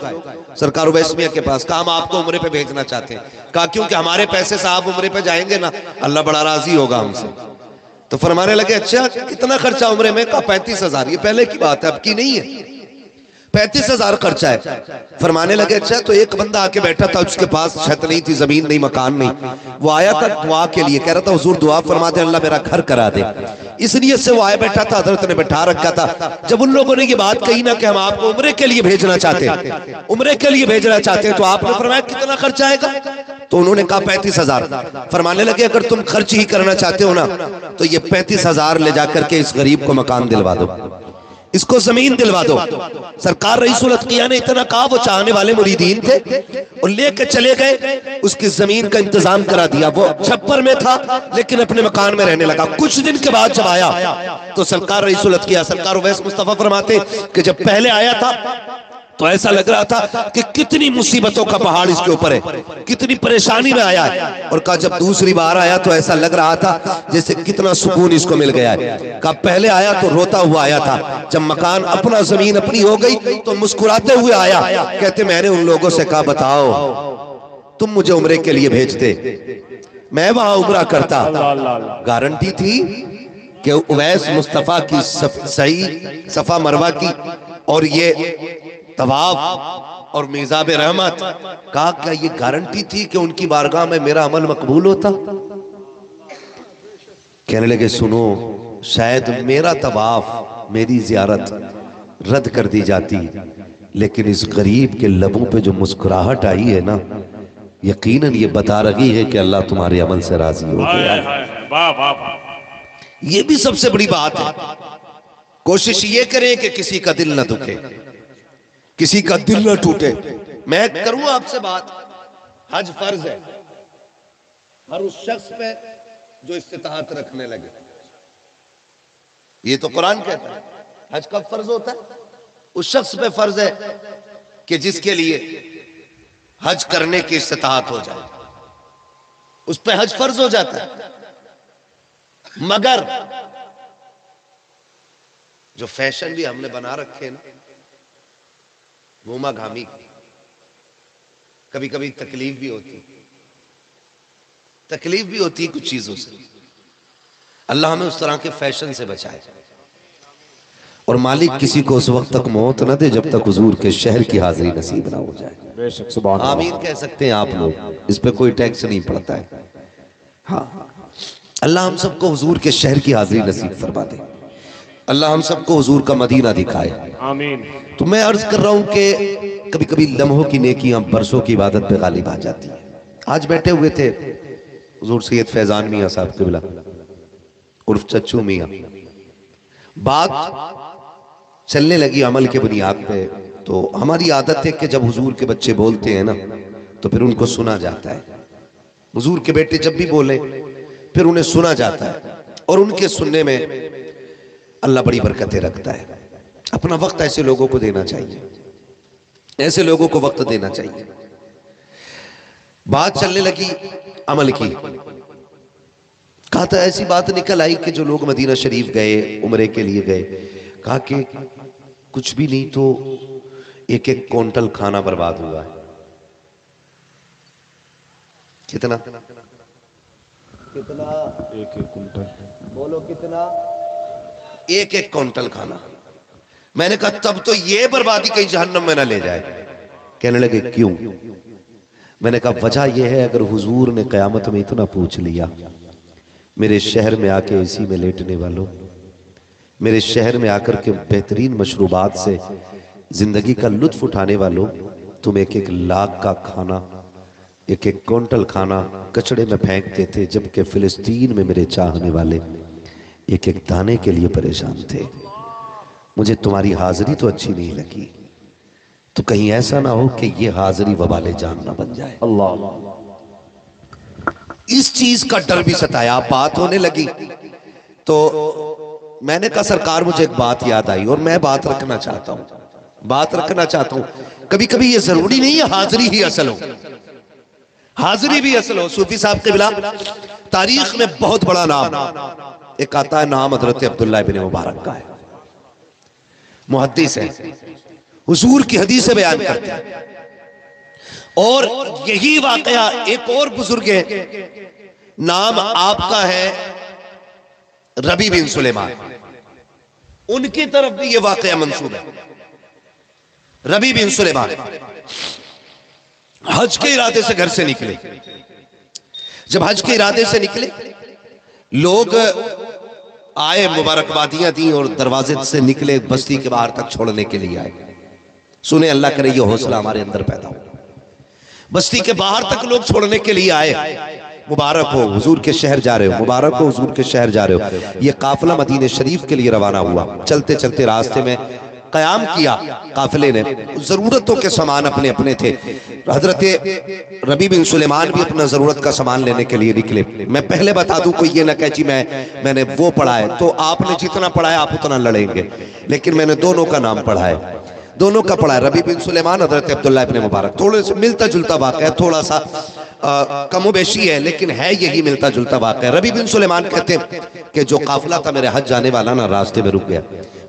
سرکار اویس میاں کے پاس، کہا ہم آپ کو عمرے پہ بھیجنا چاہتے ہیں. کہا کیونکہ ہمارے پیسے سے آپ عمرے پہ جائیں گے نا اللہ بڑا راضی ہوگا ہم سے. تو فرمانے لگے اچھا کتنا خرچہ عمرے میں؟ کہا 35,000. یہ پہلے کی بات ہے، اب کی نہیں ہے. 35,000 خرچہ ہے. فرمانے لگے اچھا. تو ایک بندہ آ کے بیٹھا تھا، اس کے پاس چھت نہیں تھی، زمین نہیں، مکان نہیں. وہ آیا تھا دعا کے لیے، کہہ رہا تھا حضور دعا فرما دے اللہ میرا گھر کرا دے. اس لیے سے وہ آیا بیٹھا تھا، حضرت نے بٹھا رکھا تھا. جب ان لوگوں نے یہ بات کہی نا کہ ہم آپ کو عمرے کے لیے بھیجنا چاہتے ہیں، عمرے کے لیے بھیجنا چاہتے ہیں، تو آپ نے فرمایا کتنا خرچہ آئے گا؟ تو انہوں نے کہا 35,000. فرمانے لگے اگر تم خرچ ہی کرنا چاہتے ہو نا تو یہ 35,000 لے جا کر کے اس غریب کو مکان دلوا دو، اس کو زمین دلوا دو. سرکار رئیس الاتقیاء نے اتنا کہا، وہ چاہنے والے مریدین تھے اور لے کے چلے گئے، اس کی زمین کا انتظام کرا دیا. وہ چھپر میں تھا لیکن اپنے مکان میں رہنے لگا. کچھ دن کے بعد جب آیا تو سرکار رئیس الاتقیاء سرکار اویس مصطفیٰ فرماتے کہ جب پہلے آیا تھا تو ایسا لگ رہا تھا کہ کتنی مصیبتوں کا پہاڑ اس کے اوپر ہے، کتنی پریشانی میں آیا ہے. اور کہا جب دوسری بار آیا تو ایسا لگ رہا تھا جیسے کتنا سکون اس کو مل گیا ہے. کہا پہلے آیا تو روتا ہوا آیا تھا، جب مکان اپنا زمین اپنی ہو گئی تو مسکراتے ہوئے آیا. کہتے میں نے ان لوگوں سے کہا بتاؤ تم مجھے عمرے کے لیے بھیجتے، میں وہاں عمرہ کرتا. گارنٹی تھی کہ اویس مصطفیٰ کی صحیح صفا مروہ کی اور یہ طواف اور میزاب رحمت. کہا کیا یہ گارنٹی تھی کہ ان کی بارگاہ میں میرا عمل مقبول ہوتا؟ کہنے لگے سنو شاید میرا طواف میری زیارت رد کر دی جاتی، لیکن اس غریب کے لبوں پہ جو مسکراہٹ آئی ہے نا یقیناً یہ بتا رہی ہے کہ اللہ تمہارے عمل سے راضی ہو گیا. یہ بھی سب سے بڑی بات ہے. کوشش یہ کریں کہ کسی کا دل نہ دکھے، کسی کا دل نہ ٹوٹے. میں کروں آپ سے بات، حج فرض ہے ہر اس شخص پہ جو استطاعت رکھنے لگے. یہ تو قرآن کہتا ہے. حج کب فرض ہوتا ہے؟ اس شخص پہ فرض ہے کہ جس کے لیے حج کرنے کی استطاعت ہو جائے، اس پہ حج فرض ہو جاتا ہے. مگر جو فیشن بھی ہم نے بنا رکھے نا گھوما گھامی، کبھی کبھی تکلیف بھی ہوتی کچھ چیزوں سے. اللہ ہمیں اس طرح کے فیشن سے بچائے. اور مالک کسی کو اس وقت تک موت نہ دے جب تک حضور کے شہر کی حاضری نصیب نہ ہو جائے.
بے شک سبحان اللہ.
آمین کہہ سکتے ہیں آپ لوگ، اس پہ کوئی ٹیکس نہیں پڑتا ہے. ہاں اللہ ہم سب کو حضور کے شہر کی حاضری نصیب فرما دے. اللہ ہم سب کو حضور کا مدینہ دکھائے.
آمین.
تو میں عرض کر رہا ہوں کہ کبھی کبھی لمحوں کی نیکیاں برسوں کی عبادت پہ غالب آ جاتی ہیں. آج بیٹھے ہوئے تھے حضور سید فیضان میاں صاحب قبلہ عرف چچو میاں. بات چلنے لگی عمل کے بنیاد پہ. تو ہماری عادت ہے کہ جب حضور کے بچے بولتے ہیں نا تو پھر ان کو سنا جاتا ہے. حضور کے بیٹے جب بھی بولیں پھر انہیں سنا جاتا ہے، اور ان کے سننے میں اللہ بڑی برکتیں رکھتا ہے. اپنا وقت ایسے لوگوں کو دینا چاہیے، ایسے لوگوں کو وقت دینا چاہیے. بات چلنے لگی عمل کی. کہا تھا ایسی بات نکل آئی کہ جو لوگ مدینہ شریف گئے، عمرے کے لیے گئے، کہا کہ کچھ بھی نہیں تو 1 کونٹل کھانا برباد ہوا ہے. کتنا
1 کنٹل
بولو کتنا؟ 1 کونٹل کھانا. میں نے کہا تب تو یہ بربادی کہیں جہنم میں نہ لے جائے. کہنے لگے کیوں؟ میں نے کہا وجہ یہ ہے اگر حضور نے قیامت میں اتنا پوچھ لیا میرے شہر میں آ کے اسی میں لیٹنے والوں، میرے شہر میں آ کر کے بہترین مشروبات سے زندگی کا لطف اٹھانے والوں، تم 1 لاکھ کا کھانا ایک ایک کونٹل کھانا کچڑے میں پھینکتے تھے، جبکہ فلسطین میں میرے چاہنے والے ایک ایک دانے کے لیے پریشان تھے۔ مجھے تمہاری حاضری تو اچھی نہیں لگی، تو کہیں ایسا نہ ہو کہ یہ حاضری وبال جان نہ بن جائے۔
اللہ
اس چیز کا ڈر بھی ستایا۔ بات ہونے لگی تو میں نے کہا سرکار مجھے ایک بات یاد آئی اور میں بات رکھنا چاہتا ہوں۔ کبھی کبھی یہ ضروری نہیں ہے حاضری ہی اصل ہو، حاضری بھی اصل ہو۔ صوفی صاحب قبلہ تاریخ میں بہت بڑا نام ایک آتا ہے، نام حضرت عبداللہ ابن مبارک کا ہے، محدث ہے، حضور کی حدیث بیان کرتے ہیں۔ اور یہی واقعہ ایک اور بزرگ ہے، نام آپ کا ہے ربی بن سلیمان، ان کی طرف بھی یہ واقعہ منسوب ہے۔ ربی بن سلیمان حج کے ارادے سے گھر سے نکلے۔ جب حج کے ارادے سے نکلے، لوگ آئے، مبارکبادیاں دیں اور دروازے سے نکلے، بستی کے باہر تک چھوڑنے کے لیے آئے۔ سنیں، اللہ کرے یہ حوصلہ ہمارے اندر پیدا ہو۔ بستی کے باہر تک لوگ چھوڑنے کے لیے آئے۔ مبارک ہو حضور کے شہر جا رہے ہو، مبارک ہو حضور کے شہر جا رہے ہو۔ یہ قافلہ مدینہ شریف کے لیے روانہ ہوا۔ چلتے چلتے راستے میں قیام کیا قافلے نے، ضرورتوں کے سامان اپنے اپنے تھے۔ حضرت ربی بن سلیمان بھی اپنا ضرورت کا سامان لینے کے لیے نکلے۔ میں پہلے بتا دوں، کوئی یہ نہ کہے جی میں نے وہ پڑھا ہے، تو آپ نے جتنا پڑھا ہے آپ اتنا لڑیں گے، لیکن میں نے دونوں کا نام پڑھا ہے، دونوں کا پڑھا ہے۔ ربی بن سلیمان، حضرت عبداللہ ابن مبارک، تھوڑے سے ملتا جلتا واقعہ ہے، تھوڑا سا کم و بیشی ہے، لیکن ہے یہی ملتا جلتا واقعہ ہے۔ ربی بن سلیمان کہتے ہیں کہ جو قافلہ تھا میرے حج جانے والا نا، راستے میں رک گیا،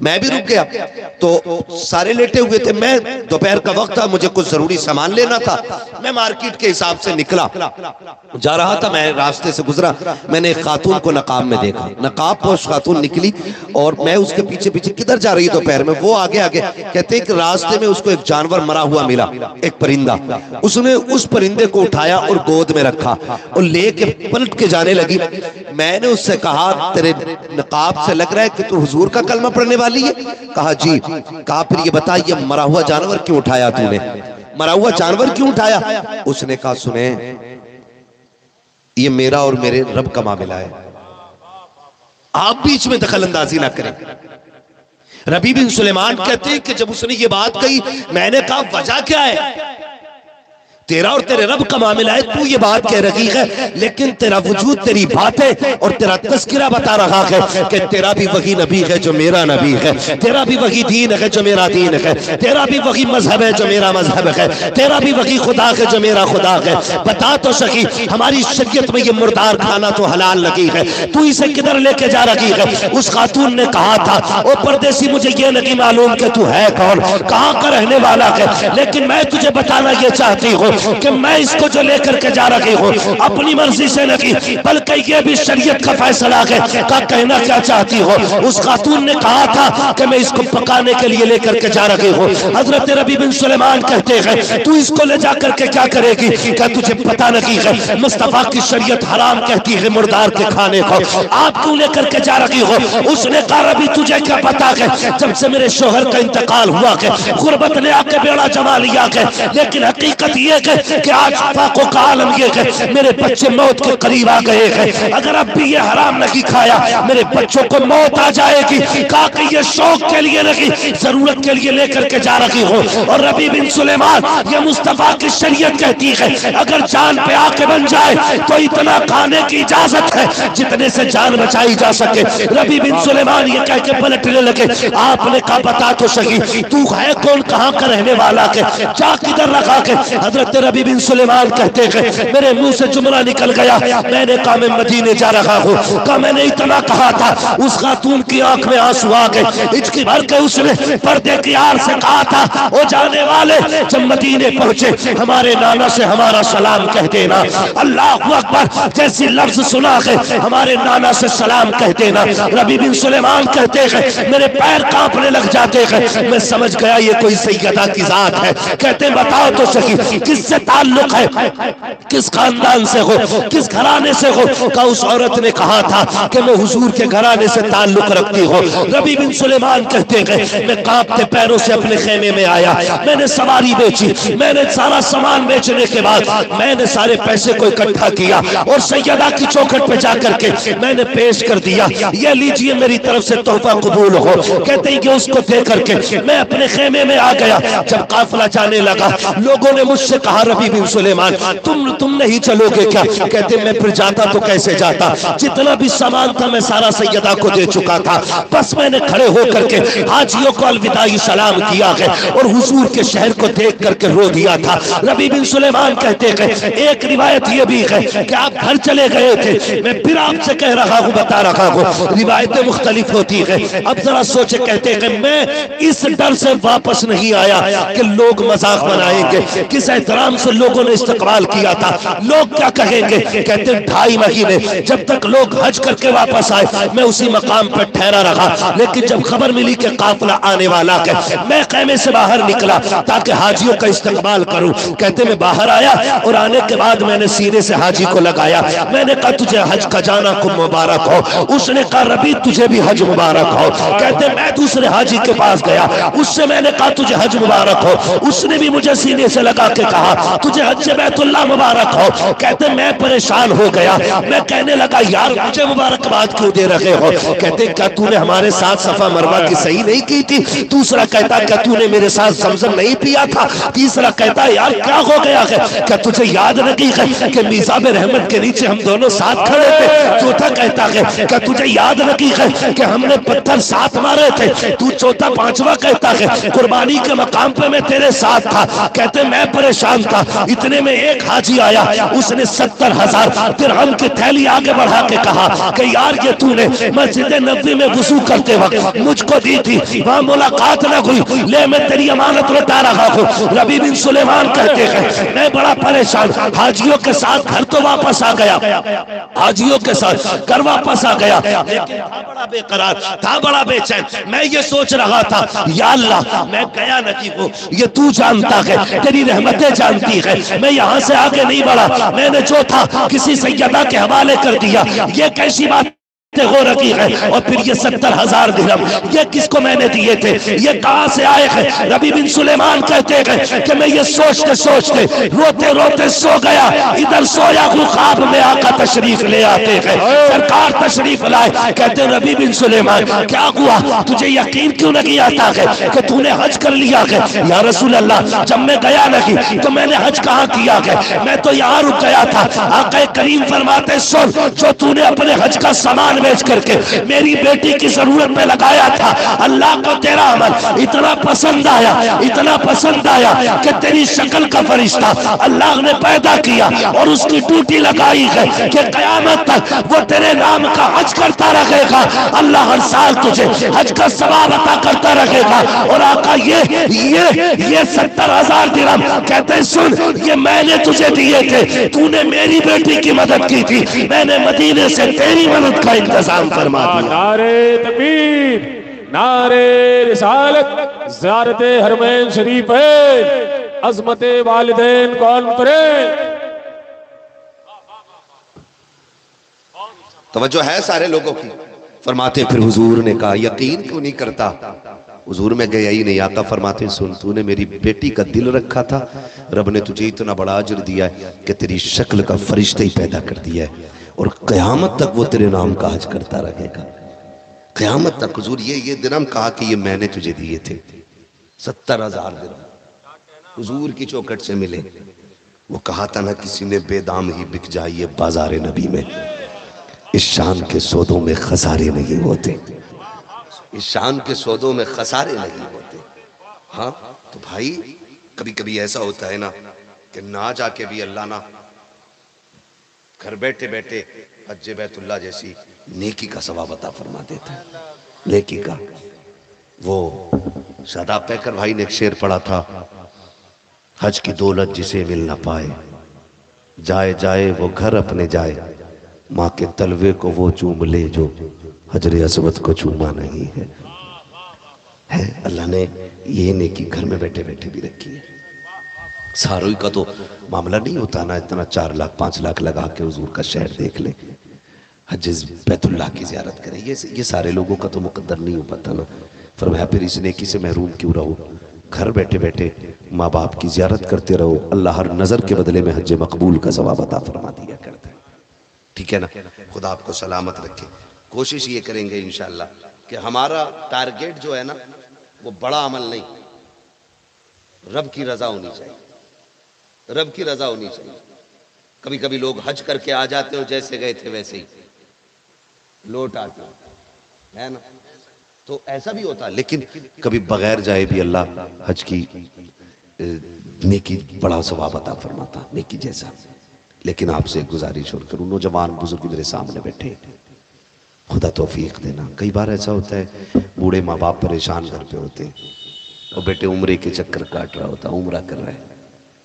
میں بھی رک گیا، تو سارے لیٹے ہوئے تھے۔ میں دوپہر کا وقت تھا، مجھے کچھ ضروری سامان لینا تھا، میں مارکیٹ کے حساب سے نکلا جا رہا تھا۔ میں راستے سے گزرا، میں نے ایک خاتون کو نقاب میں دیکھا، نقاب پوش خاتون نکلی، اور میں اس کے پیچھے پیچھے کدھر جا رہی دوپہر میں، وہ آگے آگے کہتے ہیں کہ راستے میں اس کو ایک جانور مرا ہوا ملا، ایک پرندہ۔ اس نے اس پرندے کو اٹھایا اور گود میں رکھا اور لے کے پلٹ کے جانے لگی۔ میں نے اس سے کہا تیرے نقاب سے لگ رہا ہے کہ تو حضور کا کلمہ پڑھنے والی ہے؟ کہا جی۔ کہا پھر یہ بتا، یہ مرا ہوا جانور کیوں اٹھایا تو نے؟ مرا ہوا جانور کیوں اٹھایا؟ اس نے کہا سنیں، یہ میرا اور میرے رب کا معاملہ ہے، آپ بیچ میں دخل اندازی نہ کریں۔ ربی بن سلیمان کہتے ہیں کہ جب اس نے یہ بات کہی، میں نے کہا وجہ کیا ہے؟ تیرا اور تیرے رب کا معاملہ ہے، تو یہ بات کہہ رہی ہے، لیکن تیرا وجود، تیری باتیں اور تیرا تذکرہ بتا رہا ہے کہ تیرا بھی وہی نبی ہے جو میرا نبی ہے، تیرا بھی وہی دین ہے جو میرا دین ہے، تیرا بھی وہی مذہب ہے جو میرا مذہب ہے، تیرا بھی وہی خدا ہے جو میرا خدا ہے۔ بتا تو سکی، ہماری شریعت میں یہ مردار کھانا تو حلال لگی ہے، تو اسے کدھر لے کے جا رہی ہے؟ اس خاتون نے کہا تھا، او پردیسی مجھے یہ نہیں معلوم کہ تو ہے کون، کہاں کا رہنے والا ہے، لیکن میں تجھے بتانا یہ چاہتی ہوں کہ میں اس کو جو لے کر کے جا رہی ہوں اپنی مرضی سے نہیں، بلکہ یہ بھی شریعت کا فیصلہ ہے۔ کا کہنا کیا چاہتی ہو؟ اس خاتون نے کہا تھا کہ میں اس کو پکانے کے لیے لے کر کے جا رہی ہوں۔ حضرت ربی بن سلیمان کہتے ہیں تو اس کو لے جا کر کے کیا کرے گی؟ کیا تجھے پتا نہیں ہے مصطفیٰ کی شریعت حرام کہتی ہے مردار کے کھانے کو، آپ کیوں لے کر کے جا رہی ہو؟ اس نے کہا ربی تجھے کیا پتا ہے، جب سے میرے شوہر کا انتقال ہوا ہے غربت نے آ کے بیڑا جما لیا ہے، لیکن حقیقت یہ ہے کہ آج فاقوں کا عالم یہ ہے میرے بچے موت کے قریب آ گئے ہیں، اگر اب بھی یہ حرام نہیں کھایا میرے بچوں کو موت آ جائے گی۔ کہا کہ یہ شوق کے لیے نہیں، ضرورت کے لیے لے کر کے جا رہی ہو۔ اور ربی بن سلیمان، یہ مصطفیٰ کی شریعت کہتی ہے اگر جان پہ آ کے بن جائے تو اتنا کھانے کی اجازت ہے جتنے سے جان بچائی جا سکے۔ ربی بن سلیمان یہ کہہ کے پلٹنے لگے، آپ نے کہا بتا تو صحیح تو ہے کون، کہاں کا رہنے والا ہے، جا کدھر رکھا کے؟ حضرت ربی بن سلیمان کہتے ہیں میرے منہ سے جملہ نکل گیا، میں نے کہا میں مدینے جا رہا ہوں۔ کہا میں نے اتنا کہا تھا، اس خاتون کی آنکھ میں آنسو آ گئے، ہچکی بھر کے اس نے پردے کی آڑ سے کہا تھا او جانے والے جب مدینے پہنچے ہمارے نانا سے ہمارا سلام کہہ دینا، اللہ اکبر جیسی لفظ سنا ہے ہمارے نانا سے سلام کہہ دینا۔ ربی بن سلیمان کہتے ہیں میرے پیر کانپنے لگ جاتے ہیں، میں سمجھ گیا یہ کوئی سیدہ کی ذات ہے۔ کہتے بتاؤ تو صحیح کس سے تعلق ہے؟ کس خاندان سے ہو، کس گھرانے سے ہو؟ کہ اس عورت نے کہا تھا کہ میں حضور کے گھرانے سے تعلق رکھتی ہوں۔ ربیع بن سلیمان کہتے ہیں میں کانپتے پیروں سے اپنے خیمے میں آیا، میں نے سواری بیچی، میں نے سارا سامان بیچنے کے بعد میں نے سارے پیسے کو اکٹھا کیا اور سیدہ کی چوکھٹ پہ جا کر کے میں نے پیش کر دیا، یہ لیجئے میری طرف سے تحفہ قبول ہو۔ کہتے ہیں کہ اس کو دے کر کے میں اپنے خیمے میں آ گیا۔ جب قافلہ جانے لگا لوگوں نے مجھ سے کہا ربیع بن سلیمان تم نہیں چلو گے کیا؟ کہتے میں پھر جاتا تو کیسے جاتا، جتنا بھی سامان تھا میں سارا سیدہ کو دے چکا تھا، بس میں نے کھڑے ہو کر کے حاجیوں کو الوداعی سلام کیا ہے اور حضور کے شہر کو دیکھ کر کے رو دیا تھا۔ ربیع بن سلیمان کہتے ہیں ایک روایت یہ بھی ہے کہ آپ گھر چلے گئے تھے، میں پھر آپ سے کہہ رہا ہوں، بتا رہا ہوں، روایتیں مختلف ہوتی ہیں۔ اب ذرا سوچے، کہتے ہیں کہ میں اس ڈر سے واپس نہیں آیا کہ لوگ مذاق بنائیں گے، کس احترام سے لوگوں نے استقبال کیا تھا، لوگ کیا کہیں گے۔ کہتے ہیں 2.5 مہینے جب تک لوگ حج کر کے واپس آئے میں اسی مقام پر ٹھہرا رہا، لیکن جب خبر ملی کہ قافلہ آنے والا ہے میں خیمے سے باہر نکلا تاکہ حاجیوں کا استقبال کروں۔ کہتے میں باہر آیا اور آنے کے بعد میں نے سینے سے حاجی کو لگایا، میں نے کہا تجھے حج کا جانا کو مبارک ہو۔ اس نے کہا ربیع تجھے بھی حج مبارک ہو۔ کہتے میں دوسرے حاجی کے پاس گیا، اس سے میں نے کہا تجھے حج مبارک ہو، اس نے بھی مجھے سینے سے لگا کے کہا تجھے حج بیت اللہ مبارک ہو۔ کہتے میں پریشان ہو گیا، میں کہنے لگا یار مجھے مبارکباد کیوں دے رہے ہو؟ کہتے کیا تو نے ہمارے ساتھ صفا مروہ کی صحیح نہیں کی تھی؟ دوسرا کہتا کیا تو نے میرے ساتھ زمزم نہیں پیا تھا؟ تیسرا کہتا یار کیا ہو گیا ہے؟ کیا تجھے یاد نہیں ہے کہ میزاب رحمت کے نیچے ہم دونوں ساتھ کھڑے تھے؟ چوتھا کہتا ہے کیا تجھے یاد نہیں ہے کہ ہم نے پتھر ساتھ مارے تھے؟ تو چوتھا پانچواں کہتا ہے قربانی کے مقام پہ میں تیرے ساتھ تھا۔ کہتے میں پریشان تھا، اتنے میں ایک حاجی آیا، اس نے 70,000 درہم کی تھیلی آگے بڑھا کے کہا کہ یار یہ تو نے مسجد نبوی میں وضو کرتے وقت مجھ کو دی تھی، وہاں ملاقات نہ ہوئی، لے میں تیری امانت لوٹا رہا ہوں۔ ربیع بن سلیمان کہتے ہیں میں بڑا پریشان، حاجیوں کے ساتھ گھر تو واپس آ گیا، حاجیوں کے ساتھ گھر واپس آ گیا، لیکن تھا بڑا بے قرار، تھا بڑا بے چین۔ میں یہ سوچ رہا تھا یا اللہ میں گیا نہیں ہوں، یہ تو جانتا ہے، تیری رحمتیں جانتی ہے، میں یہاں سے آگے نہیں بڑھا، میں نے جو تھا کسی سیدہ کے حوالے کر دیا، یہ کیسی بات ہو رکھی ہے؟ اور پھر یہ 70,000 درہم یہ کس کو میں نے دیے تھے، یہ کہاں سے آئے ہیں؟ ربیع بن سلیمان کہتے ہیں کہ میں یہ سوچتے سوچتے روتے روتے سو گیا، ادھر سویا ہوں خواب میں آقا تشریف لے آتے ہیں، سرکار تشریف لائے۔ کہتے ہیں ربیع بن سلیمان کیا ہوا، تجھے یقین کیوں نہیں آتا ہے کہ تو نے حج کر لیا ہے؟ یا رسول اللہ جب میں گیا نہیں تو میں نے حج کہاں کیا ہے، میں تو یہاں رک گیا تھا۔ آقا کریم فرماتے سن، جو تو نے اپنے حج کا سامان بیچ کر کے میری بیٹی کی ضرورت میں لگایا تھا، اللہ کو تیرا عمل اتنا پسند آیا، اتنا پسند آیا کہ تیری شکل کا فرشتہ اللہ نے پیدا کیا اور اس کی ڈیوٹی لگائی ہے کہ قیامت تک وہ تیرے نام کا حج کرتا رہے گا، اللہ ہر سال تجھے حج کا ثواب عطا کرتا رہے گا۔ اور آقا یہ 70,000 درہم کہتے سن یہ میں نے تجھے دیے تھے، تو نے میری بیٹی کی مدد کی تھی، میں نے مدینے سے تیری مدد کا انتظام فرما دیا۔
نعرے تکبیر، نعرے رسالت، زیارت حرمین شریفین، عظمت والدین کانفرنس۔
توجہ ہے سارے لوگوں کی؟ فرماتے پھر حضور نے کہا یقین کیوں نہیں کرتا؟ حضور میں گیا ہی نہیں، آقا فرماتے سن تو نے میری بیٹی کا دل رکھا تھا، رب نے تجھے اتنا بڑا اجر دیا ہے کہ تیری شکل کا فرشتہ ہی پیدا کر دیا ہے اور قیامت تک وہ تیرے نام کا حج کرتا رہے گا، قیامت تک۔ حضور یہ درہم کہا کہ یہ میں نے تجھے دیے تھے، 70,000 درہم حضور کی چوکھٹ سے ملے۔ وہ کہا تھا نہ کسی نے بے دام ہی بک جائیے بازار نبی میں، اس شان کے سودوں میں خسارے نہیں ہوتے، اس شان کے سودوں میں خسارے نہیں ہوتے۔ ہاں تو بھائی کبھی کبھی ایسا ہوتا ہے نا کہ نہ جا کے بھی اللہ نہ گھر بیٹھے بیٹھے حج بیت اللہ جیسی نیکی کا ثواب عطا فرما دیتا ہے، نیکی کا۔ وہ شاداب پیکر بھائی نے ایک شعر پڑھا تھا، حج کی دولت جسے مل نہ پائے، جائے جائے وہ گھر اپنے جائے، ماں کے تلوے کو وہ چوم لے جو حجر اسود کو چوما نہیں ہے۔ اللہ نے یہ نیکی گھر میں بیٹھے بیٹھے بھی رکھی ہے۔ ساروئی کا تو معاملہ نہیں ہوتا نا اتنا 4 لاکھ 5 لاکھ لگا کے حضور کا شہر دیکھ لیں، حج بیت اللہ کی زیارت کریں، یہ سارے لوگوں کا تو مقدر نہیں ہو پاتا نا۔ فرمایا پھر اس نیکی سے محروم کیوں رہو، گھر بیٹھے بیٹھے ماں باپ کی زیارت کرتے رہو، اللہ ہر نظر کے بدلے میں حج مقبول کا ثواب عطا فرما دیا کرتا ہے۔ ٹھیک ہے نا؟ خدا آپ کو سلامت رکھے۔ کوشش یہ کریں گے انشاءاللہ کہ ہمارا ٹارگیٹ جو ہے نا وہ بڑا عمل نہیں، رب کی رضا ہونی چاہیے، رب کی رضا ہونی چاہیے۔ کبھی کبھی لوگ حج کر کے آ جاتے ہو جیسے گئے تھے ویسے ہی لوٹ آتے ہے نا، تو ایسا بھی ہوتا ہے، لیکن کبھی بغیر جائے بھی اللہ حج کی نیکی بڑا ثواب عطا فرماتا، نیکی جیسا۔ لیکن آپ سے گزارش اور کروں، نوجوان بزرگ میرے سامنے بیٹھے، خدا توفیق دینا۔ کئی بار ایسا ہوتا ہے بوڑھے ماں باپ پریشان گھر پہ ہوتے ہیں، اور بیٹے عمرے کے چکر کاٹ رہا ہوتا، عمرہ کر رہا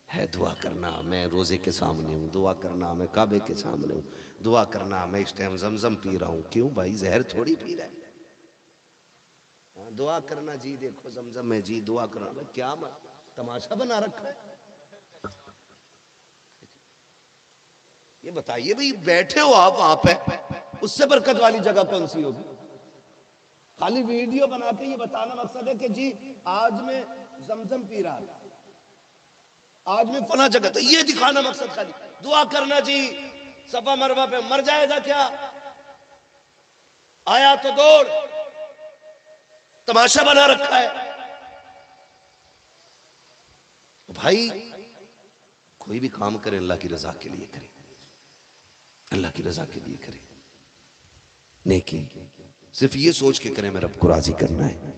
ہے دعا کرنا میں روزے کے سامنے ہوں، دعا کرنا میں کعبے کے سامنے ہوں، دعا کرنا میں اس ٹائم زمزم پی رہا ہوں۔ کیوں بھائی، زہر تھوڑی پی رہا ہے، دعا کرنا جی دیکھو زمزم میں جی دعا کرنا، کیا تماشا بنا رکھا ہے؟ یہ بتائیے بھئی، بیٹھے ہو آپ وہاں پہ، اس سے برکت والی جگہ کون سی ہوگی؟ خالی ویڈیو بنا کے یہ بتانا مقصد ہے کہ جی آج میں زمزم پی رہا تھا، آج میں فلاں جگہ تھا، یہ دکھانا مقصد خالی۔ دعا کرنا جی صفا مروہ پہ، مر جائے گا کیا؟ آیا تو دوڑ، تماشا بنا رکھا ہے۔ بھائی کوئی بھی کام کرے اللہ کی رضا کے لیے کرے، اللہ کی رضا کے لیے کرے، نیکی صرف یہ سوچ کے کریں میں رب کو راضی کرنا ہے،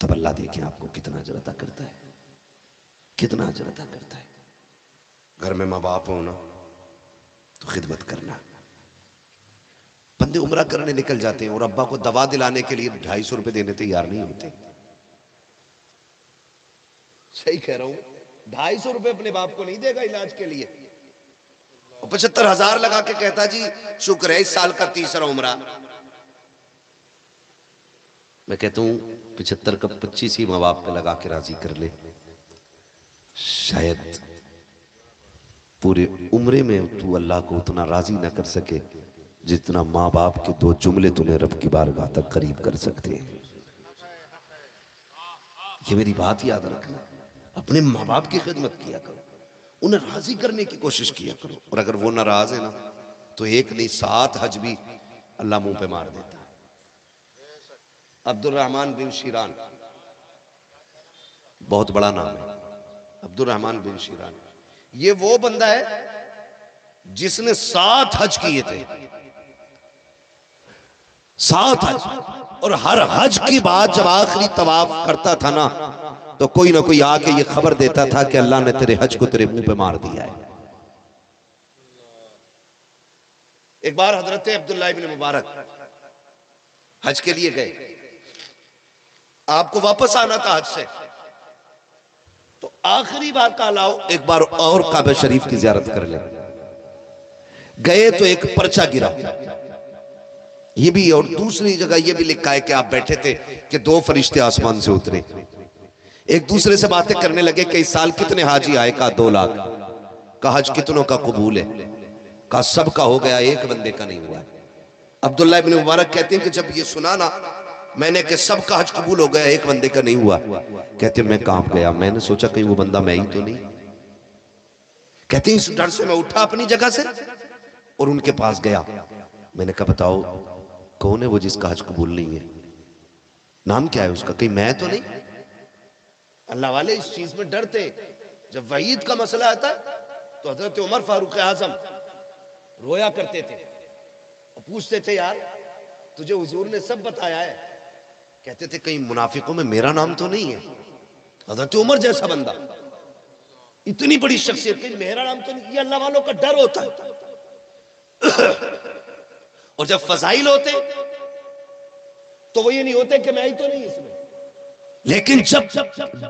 تب اللہ دیکھیں آپ کو کتنا اجر عطا کرتا ہے، کتنا اجر عطا کرتا ہے۔ گھر میں ماں باپ ہونا تو خدمت کرنا۔ بندے عمرہ کرنے نکل جاتے ہیں اور ابا کو دوا دلانے کے لیے 250 روپے دینے تیار نہیں ہوتے۔ صحیح کہہ رہا ہوں، 250 روپے اپنے باپ کو نہیں دے گا علاج کے لیے، 75,000 لگا کے کہتا جی شکر ہے اس سال کا 3را عمرہ۔ میں کہتا ہوں 75 کا 25 ہی ماں باپ پہ لگا کے راضی کر لے، شاید پورے عمرے میں تو اللہ کو اتنا راضی نہ کر سکے جتنا ماں باپ کے 2 جملے تمہیں رب کی بارگاہ تک قریب کر سکتے ہیں۔ یہ میری بات یاد رکھنا، اپنے ماں باپ کی خدمت کیا کرو، انہیں راضی کرنے کی کوشش کیا کرو، اور اگر وہ ناراض ہے نا تو 1 نہیں 7 حج بھی اللہ منہ پہ مار دیتا ہے۔ عبد الرحمن بن شیران بہت بڑا نام ہے، عبد الرحمن بن شیران، یہ وہ بندہ ہے جس نے 7 حج کیے تھے، 7 حج، اور ہر حج کی بات جب آخری طواف کرتا تھا نا تو کوئی نہ کوئی آ کے یہ خبر دیتا تھا کہ اللہ نے تیرے حج کو تیرے منہ پہ مار دیا ہے۔ ایک بار حضرت عبداللہ ابن مبارک حج کے لیے گئے، آپ کو واپس آنا تھا حج سے، تو آخری بار کہا لاؤ ایک بار اور کعبہ شریف کی زیارت کر لیں۔ گئے تو ایک پرچہ گرا، یہ بھی، اور دوسری جگہ یہ بھی لکھا ہے کہ آپ بیٹھے تھے کہ 2 فرشتے آسمان سے اترے، ایک دوسرے سے باتیں کرنے لگے کہ اس سال کتنے حاجی آئے، کہا 2 لاکھ، کہا حج کتنوں کا قبول ہے، کہا سب کا ہو گیا، ایک بندے کا نہیں ہوا۔ عبداللہ ابن مبارک کہتے ہیں کہ جب یہ سنا نا میں نے کہ سب کا حج قبول ہو گیا، ایک بندے کا نہیں ہوا، کہتے ہیں میں کانپ گیا، میں نے سوچا کہیں وہ بندہ میں ہی تو نہیں۔ کہتے ہیں اس ڈر سے میں اٹھا اپنی جگہ سے اور ان کے پاس گیا، میں نے کہا بتاؤ کون ہے وہ جس کا حج قبول نہیں ہے، نام کیا ہے اس کا، کہیں میں تو نہیں؟ اللہ والے اس چیز میں ڈرتے، جب وعید کا مسئلہ آتا تو حضرت عمر فاروق اعظم رویا کرتے تھے اور پوچھتے تھے یار تجھے حضور نے سب بتایا ہے، کہتے تھے کہیں منافقوں میں میرا نام تو نہیں ہے؟ حضرت عمر جیسا بندہ، اتنی بڑی شخصیت، کہیں میرا نام تو نہیں، یہ اللہ والوں کا ڈر ہوتا ہے۔ اور جب فضائل ہوتے تو وہ یہ نہیں ہوتے کہ میں ہی تو نہیں اس میں، لیکن جب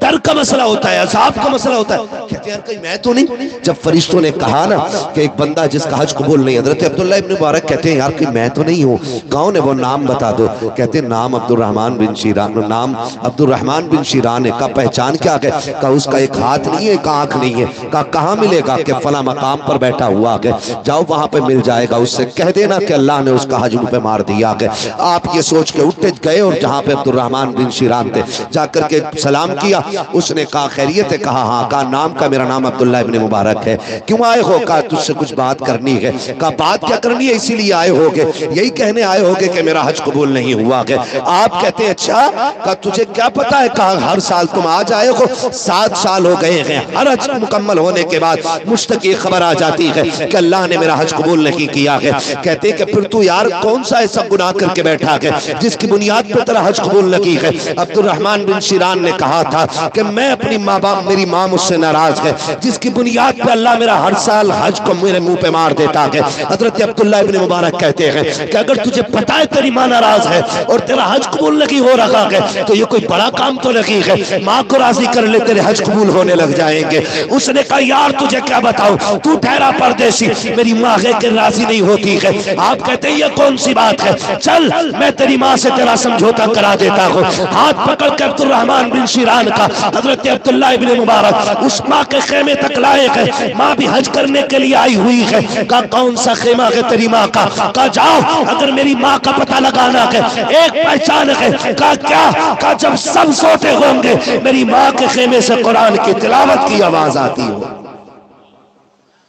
ڈر کا مسئلہ ہوتا ہے، عذاب کا مسئلہ ہوتا ہے، کہتے ہیں یار کہیں میں تو نہیں. جب فرشتوں نے کہا نا کہ ایک بندہ جس کا حج قبول نہیں، حضرت عبداللہ ابن مبارک کہتے ہیں یار کہ میں تو نہیں ہوں. کون ہے وہ؟ نام بتا دو. کہتے ہیں نام عبد الرحمن بن شیران. نام عبد الرحمن بن شیران ہے. کہا پہچان کیا ہے؟ کہا اس کا ایک ہاتھ نہیں ہے، ایک آنکھ نہیں ہے. کہا کہاں ملے گا؟ کہ فلاں مقام پر بیٹھا ہوا ہے، جاؤ وہاں پہ مل جائے گا. اس سے کہہ دینا کہ اللہ نے اس کا حج پہ مار دیا ہے. آپ یہ سوچ کے اٹھے گئے اور جہاں پہ عبد الرحمن بن شیران تھے جا کر کے سلام کیا. اس نے کہا خیریت ہے؟ کہا ہاں. کہا نام کا؟ میرا نام عبداللہ ابن مبارک ہے. کیوں آئے ہو؟ کہا تجھ سے کچھ بات کرنی ہے. کہا بات کیا کرنی ہے؟ اسی لیے آئے ہوگے، یہی کہنے آئے ہوگے کہ میرا حج قبول نہیں ہوا ہے. آپ کہتے ہیں اچھا. کہا تجھے کیا پتا ہے؟ کہا ہر سال تم آج آئے ہو، 7 سال ہو گئے ہیں. ہر حج مکمل ہونے کے بعد مشتقی خبر آ جاتی ہے کہ اللہ نے میرا حج قبول نہیں کیا ہے. کہتے کہ پھر تو یار کون سا ایسا گناہ کر کے بیٹھا ہے جس کی بنیاد پر تیرا حج قبول نہیں ہے؟ عبد الرحمن بن شیران نے کہا تھا کہ میں اپنی ماں باپ، میری ماں مجھ سے ناراض ہے، جس کی بنیاد پہ اللہ میرا ہر سال حج کو میرے منہ پہ مار دیتا ہے. حضرت عبداللہ ابن مبارک کہتے ہیں کہ اگر تجھے پتا ہے تیری ماں ناراض ہے اور تیرا حج قبول نہیں ہو رہا ہے تو یہ کوئی بڑا کام تو نہیں ہے، ماں کو راضی کر لے تیرے حج قبول ہونے لگ جائیں گے. اس نے کہا یار تجھے کیا بتاؤں، تو ٹھہرا پردیسی، میری ماں ہے کہ راضی نہیں ہوتی ہے. آپ کہتے ہیں یہ کون سی بات ہے؟ چل میں تیری ماں سے تیرا سمجھوتا کرا دیتا ہوں. ہاتھ پکڑ کے عبد الرحمن بن شیران کا حضرت عبداللہ ابن مبارک اس ماں کے خیمے تک لائے گئے. ماں بھی حج کرنے کے لیے آئی ہوئی ہے. کہا کون سا خیمہ ہے تیری ماں کا؟ کہا جاؤ اگر میری ماں کا پتہ لگانا ہے، ایک پہچان ہے. کہا کیا؟ کہا جب سب سوتے ہوں گے میری ماں کے خیمے سے قرآن کی تلاوت کی آواز آتی ہو.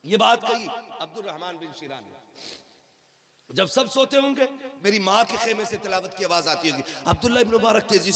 یہ بات کہی عبد الرحمن بن شیران نے. جب سب سوتے ہوں گے میری ماں کے خیمے سے تلاوت کی آواز آتی ہوگی. عبداللہ ابن مبارک تیزی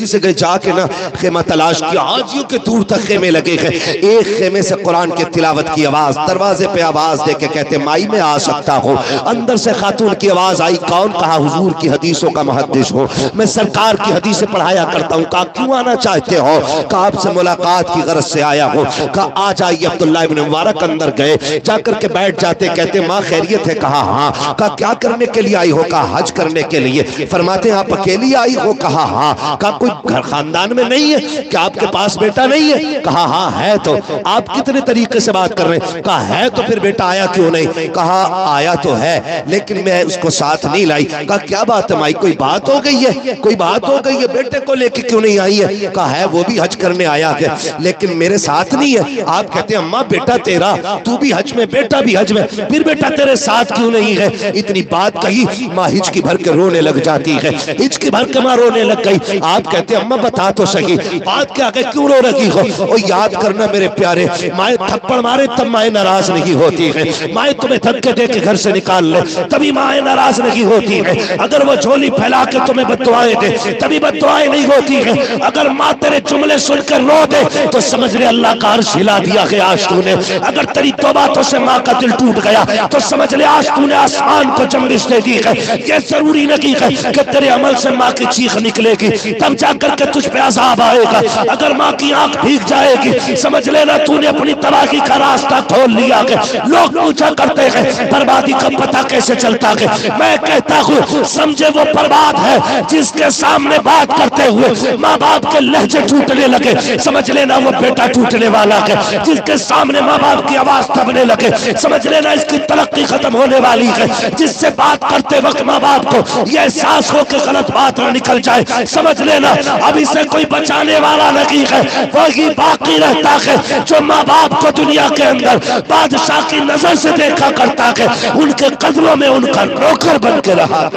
سے گئے جا کے نا خیمہ تلاش کیا. حاجیوں کے دور تک خیمے لگے گئے. ایک خیمے سے قرآن کی تلاوت کی آواز. دروازے پہ آواز دے کے کہتے مائی میں آ سکتا ہوں. اندر سے خاتون کی آواز آئی. کون؟ کہا حضور کی حدیثوں کا محدث ہوں، میں سرکار کی حدیثیں پڑھایا کرتا ہوں. کہا کیوں آنا چاہتے ہو؟ کہا آپ سے ملاقات کی غرض سے آیا ہوں. کہا آ جائیے. عبداللہ ابن مبارک اندر گئے، جا کر کے بیٹھ جاتے. کہتے ماں خیریت ہے؟ کہا ہاں. کہا کیا کرنے کے لیے آئی ہو؟ کہا حج کرنے کے لیے. فرماتے ہیں آپ اکیلی آئی ہو؟ کہا ہاں. کہا کوئی گھر خاندان میں نہیں ہے؟ کیا آپ کے پاس بیٹا نہیں ہے؟ کہا ہاں ہے. تو آپ کتنے طریقے سے بات کر رہے ہیں؟ کہا ہے تو پھر بیٹا آیا کیوں نہیں؟ کہا آیا تو ہے لیکن میں اس کو ساتھ نہیں لائی. کہا کیا بات ہے مائی، کوئی بات ہو گئی ہے؟ کوئی بات ہو گئی ہے؟ بیٹے کو لے کے کیوں نہیں آئی ہے؟ کہا ہے وہ بھی حج کرنے آیا ہے لیکن میرے ساتھ نہیں ہے. آپ کہتے ہیں اماں بیٹا تیرا، تو بھی حج میں، بیٹا بھی حج میں، پھر بیٹا تیرے ساتھ کیوں نہیں ہے؟ اتنی بات کہی ماں ہچکی بھر کے رونے لگ جاتی ہے. ہچکی بھر کے ماں رونے لگ گئی. آپ کہتے ہیں اماں بتا تو صحیح بات کیا ہے، کیوں رو رہی ہو؟ اور یاد کرنا میرے پیارے، مائیں تھپڑ مارے تب مائیں ناراض نہیں ہوتی ہے. مائیں تمہیں دھکے دے کے گھر سے نکال لے تبھی مائیں ناراض نہیں ہوتی ہے. اگر وہ جھولی پھیلا کے تمہیں بددعائیں دے تبھی بددعائیں نہیں ہوتی ہے. اگر ماں تیرے جملے سن کر رو دے تو سمجھ لے اللہ کا عرش ہلا دیا ہے آج تو نے. اگر تیری توباتوں سے ماں کا دل ٹوٹ گیا تو سمجھ لے آج تو نے آسمان کو جنبش دے دی ہے. یہ ضروری نہیں ہے کہ تیرے عمل سے ماں کی چیخ نکلے گی تب جا کر کے تجھ پہ عذاب آئے گا. اگر ماں کی آنکھ بھیگ جائے گی سمجھ لینا تو نے اپنی تباہی کا راستہ کھول لیا ہے. لوگ پوچھا کرتے ہیں بربادی کا پتہ کیسے چلتا ہے؟ میں کہتا ہوں سمجھے وہ برباد ہے جس کے سامنے بات کرتے ہوئے ماں باپ کے لہجے ٹوٹنے لگے. سمجھ لینا وہ بیٹا ٹوٹنے والا ہے. جس کے سامنے ماں باپ کی آواز دبنے لگے سمجھ لینا اس کی ترقی ختم ہونے والی ہے. جس سے بات کرتے وقت ماں باپ کو یہ احساس ہو کہ غلط بات نہ نکل جائے سمجھ لینا اب اسے کوئی بچانے والا نہیں ہے. وہی باقی رہتا ہے جو ماں باپ کو دنیا کے اندر بادشاہ کی نظر سے دیکھا کرتا ہے، ان کے قدموں میں ان کا نوکر بن کے رہا.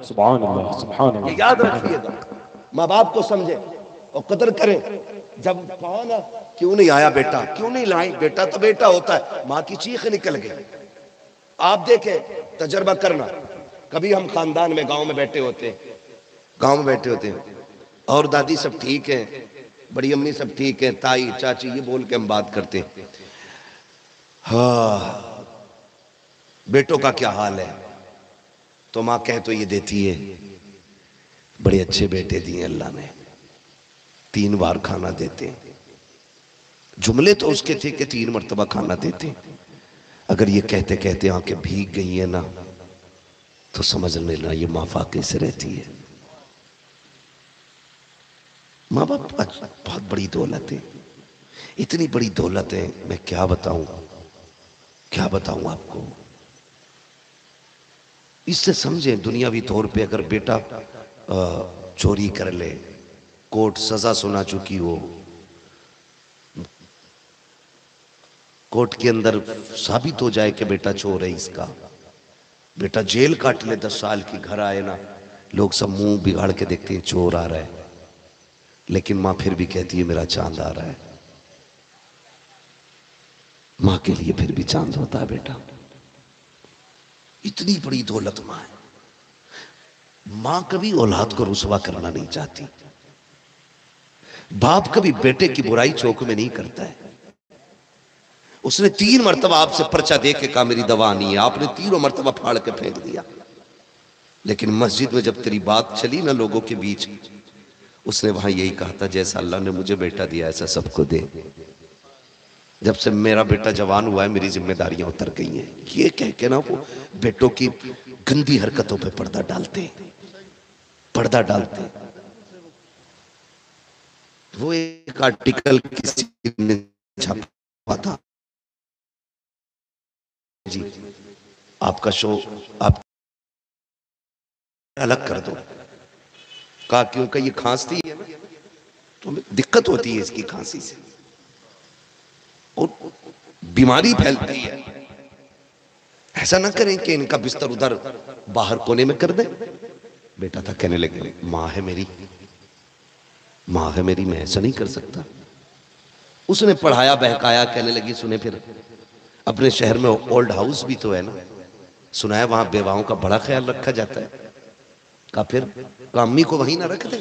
سبحان اللہ سبحان اللہ.
یاد رکھیے گا ماں باپ کو سمجھے اور قدر کریں. جب کہا نا کیوں نہیں آیا بیٹا، کیوں نہیں لائی؟ بیٹا تو بیٹا ہوتا ہے. ماں کی چیخ نکل گئی. آپ دیکھیں تجربہ کرنا. کبھی ہم خاندان میں گاؤں میں بیٹھے ہوتے ہیں اور دادی سب ٹھیک ہیں، بڑی امی سب ٹھیک ہیں، تائی چاچی یہ بول کے ہم بات کرتے ہیں ہاں بیٹوں کا کیا حال ہے؟ تو ماں کہہ تو یہ دیتی ہے بڑے اچھے بیٹے دیے اللہ نے، 3 بار کھانا دیتے. جملے تو اس کے تھے کہ 3 مرتبہ کھانا دیتے. اگر یہ کہتے کہتے آنکھیں بھیگ گئی ہیں نا تو سمجھ لینا یہ ماں فاقے سے رہتی ہے. ماں باپ بہت بڑی دولت ہے، اتنی بڑی دولت ہے، میں کیا بتاؤں آپ کو۔ اس سے سمجھیں دنیاوی طور پہ اگر بیٹا چوری کر لے، کورٹ سزا سنا چکی ہو، کورٹ کے اندر ثابت ہو جائے کہ بیٹا چور ہے اس کا، بیٹا جیل کاٹ لے 10 سال کی، گھر آئے نا لوگ سب منہ بگاڑ کے دیکھتے ہیں چور آ رہا ہے، لیکن ماں پھر بھی کہتی ہے میرا چاند آ رہا ہے۔ ماں کے لیے پھر بھی چاند ہوتا ہے بیٹا۔ اتنی بڑی دولت ماں ہے۔ ماں کبھی اولاد کو رسوا کرنا نہیں چاہتی، باپ کبھی بیٹے کی برائی چوک میں نہیں کرتا ہے۔ اس نے 3 مرتبہ آپ سے پرچہ دے کے کہا میری دوا نہیں ہے، آپ نے 3 مرتبہ پھاڑ کے پھینک دیا، لیکن مسجد میں جب تیری بات چلی نا لوگوں کے بیچ، اس نے وہاں یہی کہا تھا جیسا اللہ نے مجھے بیٹا دیا ایسا سب کو دے۔ جب سے میرا بیٹا جوان ہوا ہے میری ذمہ داریاں اتر گئی ہیں، یہ کہہ کے نا وہ بیٹوں کی گندی حرکتوں پہ پردہ ڈالتے۔ وہ ایک آرٹیکل کسی نے چھاپا تھا، جی آپ کا شو آپ الگ کر دو، کہا کیونکہ یہ کھانستی ہے تو دقت ہوتی ہے اس کی کھانسی سے اور بیماری پھیلتی ہے، ایسا نہ کریں کہ ان کا بستر ادھر باہر کونے میں کر دیں۔ بیٹا تھا کہنے لگے ماں ہے میری، میں ایسا نہیں کر سکتا۔ اس نے پڑھایا بہکایا، کہنے لگی سنے پھر اپنے شہر میں اولڈ ہاؤس بھی تو ہے نا، سنا ہے وہاں بیواؤں کا بڑا خیال رکھا جاتا ہے۔ کہا پھر امی کو وہیں نہ رکھ دے،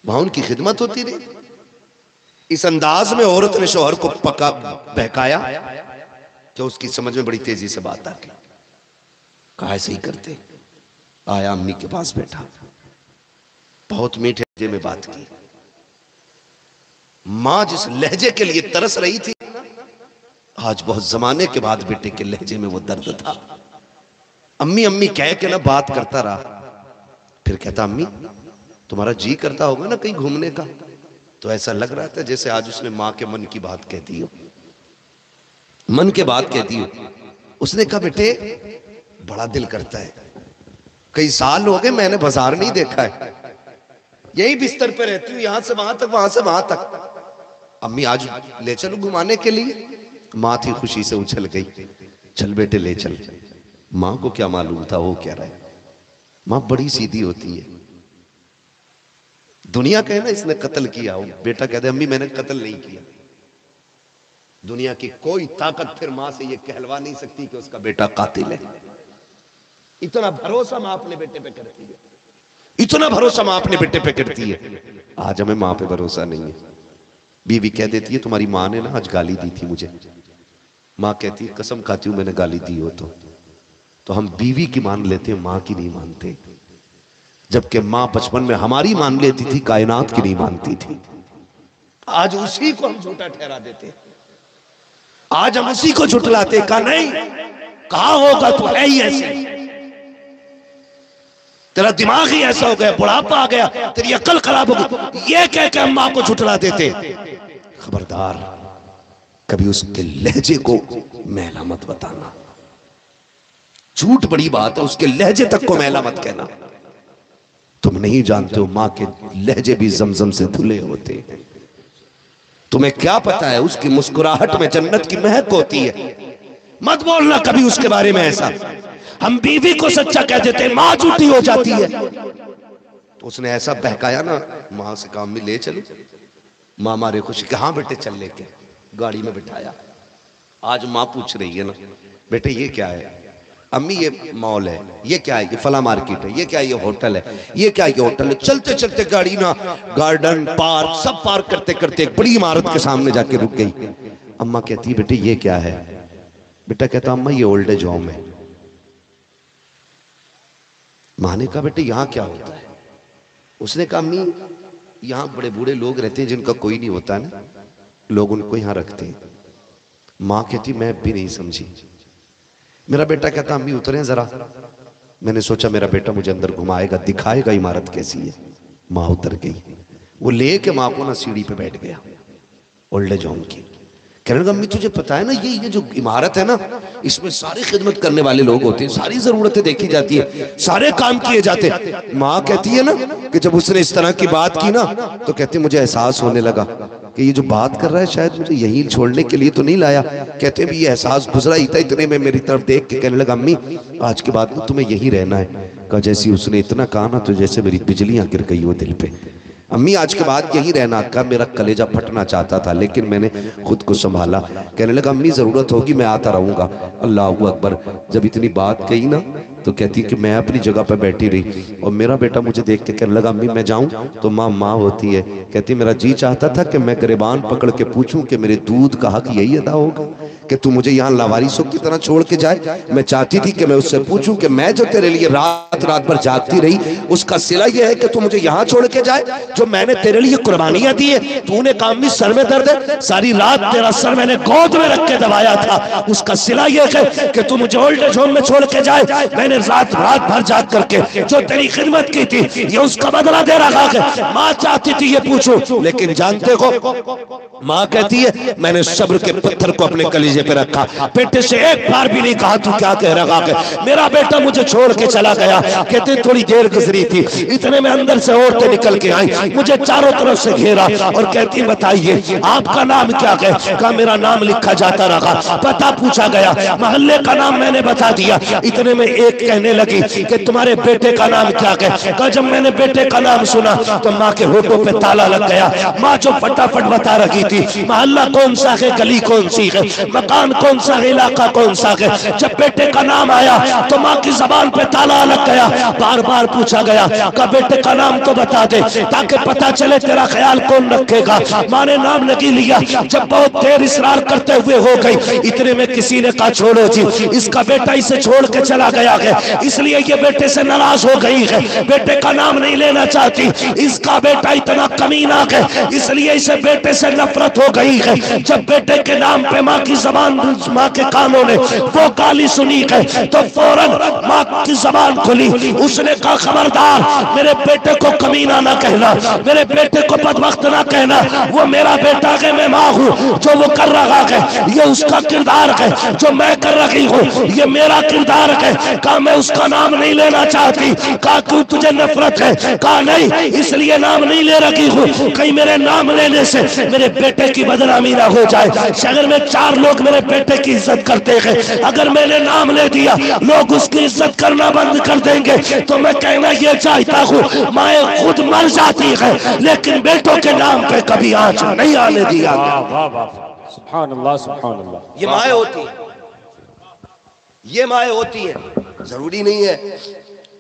وہاں ان کی خدمت ہوتی رہی۔ اس انداز میں عورت نے شوہر کو بہکایا کہ اس کی سمجھ میں بڑی تیزی سے بات آ گئی۔ کہا ایسے ہی کرتے، آیا امی کے پاس بیٹھا، بہت میٹھے لہجے میں بات کی۔ ماں جس لہجے کے لیے ترس رہی تھی آج بہت زمانے کے بعد بیٹے کے لہجے میں وہ درد تھا۔ امی امی کہہ کے نہ بات کرتا رہا، پھر کہتا امی تمہارا جی کرتا ہوگا نا کہیں گھومنے کا؟ تو ایسا لگ رہا تھا جیسے آج اس نے ماں کے من کی بات کہتی ہو، من کے بات کہتی ہو۔ اس نے کہا بیٹے بڑا دل کرتا ہے، کئی سال ہو گئے میں نے بازار نہیں دیکھا ہے، یہی بستر پہ رہتی ہوں، یہاں سے وہاں تک وہاں سے وہاں تک، امی آج لے چلو گھمانے کے لیے؟ ماں تھی خوشی سے اچھل گئی، چل بیٹے لے چل۔ ماں کو کیا معلوم تھا وہ کیا رہے، ماں بڑی سیدھی ہوتی ہے۔ دنیا کہے نا اس نے قتل کیا ہو، بیٹا کہتے امی میں نے قتل نہیں کیا۔ دنیا کی کوئی طاقت پھر ماں سے یہ کہلوا نہیں سکتی کہ اس کا بیٹا قاتل ہے۔ اتنا بھروسہ ماں اپنے بیٹے پہ کرتی ہے، اتنا بھروسہ ماں اپنے بیٹے پہ کرتی ہے۔ آج ہمیں ماں پہ بھروسہ نہیں ہے۔ بیوی کہہ دیتی ہے تمہاری ماں نے نا آج گالی دی تھی مجھے، ماں کہتی ہے قسم کھاتی ہوں میں نے گالی دی ہو تو ہم بیوی کی مان لیتے ہیں، ماں کی نہیں مانتے، جبکہ ماں بچپن میں ہماری مان لیتی تھی، کائنات کی نہیں مانتی تھی۔ آج اسی کو ہم جھوٹا ٹھہرا دیتے، آج ہم اسی کو جھٹلاتے، کہا نہیں کہا ہوگا تو ہے ہی ایسے، تیرا دماغ ہی ایسا ہو گیا، بڑھاپا آ گیا، تیری عقل خراب ہو گئی، یہ کہہ کے ہم ماں کو جھٹلا دیتے۔ خبردار کبھی اس کے لہجے کو میلا مت بتانا، جھوٹ بڑی بات ہے، اس کے لہجے تک کو میلا مت کہنا۔ تم نہیں جانتے ہو ماں کے لہجے بھی زمزم سے دھلے ہوتے ہیں، تمہیں کیا پتا ہے اس کی مسکراہٹ میں جنت کی مہک ہوتی ہے۔ مت بولنا کبھی اس کے بارے میں ایسا، ہم بیوی کو سچا کہہ دیتے ہیں، ماں جھوٹی ہو جاتی ہے۔ تو اس نے ایسا بہکایا نا، ماں سے کہا امی لے چلو، ماں مارے خوشی کہ ہاں بیٹے چل لے کے، گاڑی میں بٹھایا۔ آج ماں پوچھ رہی ہے نا بیٹے یہ کیا ہے؟ امی یہ مال ہے، یہ کیا ہے؟ یہ فلاں مارکیٹ ہے، یہ کیا ہے؟ یہ ہوٹل ہے، یہ کیا ہے؟ یہ ہوٹل ہے۔ چلتے چلتے گاڑی نا گارڈن پارک سب پارک کرتے کرتے ایک بڑی عمارت کے سامنے جا کے رک گئی۔ اماں کہتی ہے بیٹے یہ کیا ہے؟ بیٹا کہتا اماں یہ اولڈ ایج ہوم ہے۔ ماں نے کہا بیٹے یہاں کیا ہوتا ہے؟ اس نے کہا امی یہاں بڑے بوڑھے لوگ رہتے ہیں جن کا کوئی نہیں ہوتا نا، لوگ ان کو یہاں رکھتے ہیں۔ ماں کہتی میں بھی نہیں سمجھی۔ میرا بیٹا کہتا امی اتریں ذرا، میں نے سوچا میرا بیٹا مجھے اندر گھمائے گا، دکھائے گا عمارت کیسی ہے۔ ماں اتر گئی، وہ لے کے ماں کو نا سیڑھی پہ بیٹھ گیا اولڈ ایج ہوم کی. کہنے لگا امی تجھے پتا ہے نا یہ جو عمارت ہے نا اس میں ساری خدمت کرنے والے لوگ ہوتے ہیں, ساری ضرورتیں دیکھی جاتی ہیں, سارے کام کیے جاتے ہیں. ماں کہتی ہے نا کہ جب اس نے اس طرح کی بات کی نا تو کہتے مجھے احساس ہونے لگا کہ یہ جو بات کر رہا ہے شاید مجھے یہیں چھوڑنے کے لیے تو نہیں لایا. کہتے بھی یہ احساس گزرا ہی تھا, اتنے میں میری طرف دیکھ کے کہنے لگا امی آج کے بعد تمہیں یہیں رہنا ہے. کہا جیسی اس نے اتنا کہا نا تو جیسے میری بجلیاں گر گئی وہ دل پہ. امی آج کے بعد یہی رہنا. کہا میرا کلیجہ پھٹنا چاہتا تھا لیکن میں نے خود کو سنبھالا. کہنے لگا امی ضرورت ہوگی میں آتا رہوں گا. اللہ اکبر. جب اتنی بات کہی نا تو کہتی کہ میں اپنی جگہ پہ بیٹھی رہی اور میرا بیٹا مجھے دیکھ کے کہنے لگا امی میں جاؤں تو ماں ہوتی ہے. کہتی میرا جی چاہتا تھا کہ میں گریبان پکڑ کے پوچھوں کہ میرے دودھ کا حق یہی ادا ہوگا کہ تو مجھے یہاں لاوارثوں کی طرح چھوڑ کے جائے. میں چاہتی تھی کہ میں اس سے پوچھوں کہ میں جو تیرے لیے رات بھر جاگتی رہی اس کا صلہ یہ ہے کہ تو مجھے یہاں چھوڑ کے جائے. جو میں نے تیرے لیے قربانیاں دی ہے تو نے کہا امی سر میں درد ہے, ساری رات تیرا سر میں نے گود میں رکھ کے دبایا تھا, اس کا صلہ یہ ہے کہ تو مجھے اولڈ ایج ہوم میں چھوڑ کے جائے. میں نے رات بھر جاگ کر کے جو تیری خدمت کی تھی یہ اس کا بدلہ دے رہا ہے. ماں چاہتی تھی یہ پوچھو لیکن جانتے ہو ماں کہتی ہے میں نے صبر کے پتھر کو اپنے کلیجے پہ رکھا, بیٹے سے ایک بار بھی نہیں کہا تو کیا کہہ رہا ہے. میرا بیٹا مجھے چھوڑ کے چلا گیا. کہتے تھوڑی دیر گزری تھی اتنے میں اندر سے عورتیں نکل کے آئیں, مجھے چاروں طرف سے گھیرا اور کہتی بتائیے آپ کا نام کیا ہے. کہا میرا نام لکھا جاتا رہا. پتہ پوچھا گیا, محلے کا نام میں نے بتا دیا. اتنے میں ایک کہنے لگی کہ تمہارے بیٹے کا نام کیا ہے. کہا جب میں نے بیٹے کا نام سنا تو ماں کے ہونٹوں پہ تالا لگ گیا. ماں جو فٹافٹ بتا رہی تھی محلہ کون سا ہے, گلی کون سی ہے, مکان کون سا ہے, علاقہ کون سا ہے. جب بیٹے کا نام آیا تو ماں کی زبان پہ تالا لگ گیا. بار بار پوچھا گیا کہ بیٹے کا نام تو بتا دے تاکہ پتہ چلے تیرا خیال کون رکھے گا. ماں نے نام نہیں لیا. جب بہت دیر اصرار کرتے ہوئے ہو گئی اتنے میں کسی نے کہا چھوڑو جی اس کا بیٹا اسے چھوڑ کے چلا گیا ہے, اس لیے یہ بیٹے سے ناراض ہو گئی ہے, بیٹے کا نام نہیں لینا چاہتی. اس کا بیٹا اتنا کمینہ ہے اس لیے اسے بیٹے سے نفرت ہو گئی ہے. جب بیٹے کے نام پہ ماں کی زبان ماں کے کانوں نے وہ گالی سنی ہے تو فوراً ماں کی زبان کھلی. اس نے کہا خبردار میرے بیٹے کو کمینہ نہ کہنا, میرے بیٹے کو بدبخت نہ کہنا. وہ میرا بیٹا ہے, میں ماں ہوں. جو وہ کر رہا ہے یہ اس کا کردار ہے, جو میں کر رہی ہوں یہ میرا کردار ہے. کہا میں اس کا نام نہیں لینا چاہتی. کہا کیوں تجھے نفرت ہے. کہا نہیں اس لیے نام نہیں لے رہی ہوں کہیں میرے نام لینے سے میرے بیٹے کی بدنامی نہ ہو جائے. شہر میں 4 لوگ میرے بیٹے کی عزت کرتے ہیں, اگر میں نے نام لے دیا لوگ اس کی عزت کرنا بند کر دیں گے. تو میں کہنا یہ چاہتا ہوں مائیں خود مر جاتی ہے لیکن بیٹوں کے نام پہ کبھی آنچ نہیں آنے دیا.
سبحان اللہ سبحان اللہ.
یہ مائیں ہوتی ہیں, یہ مائیں ہوتی ہیں. ضروری نہیں ہے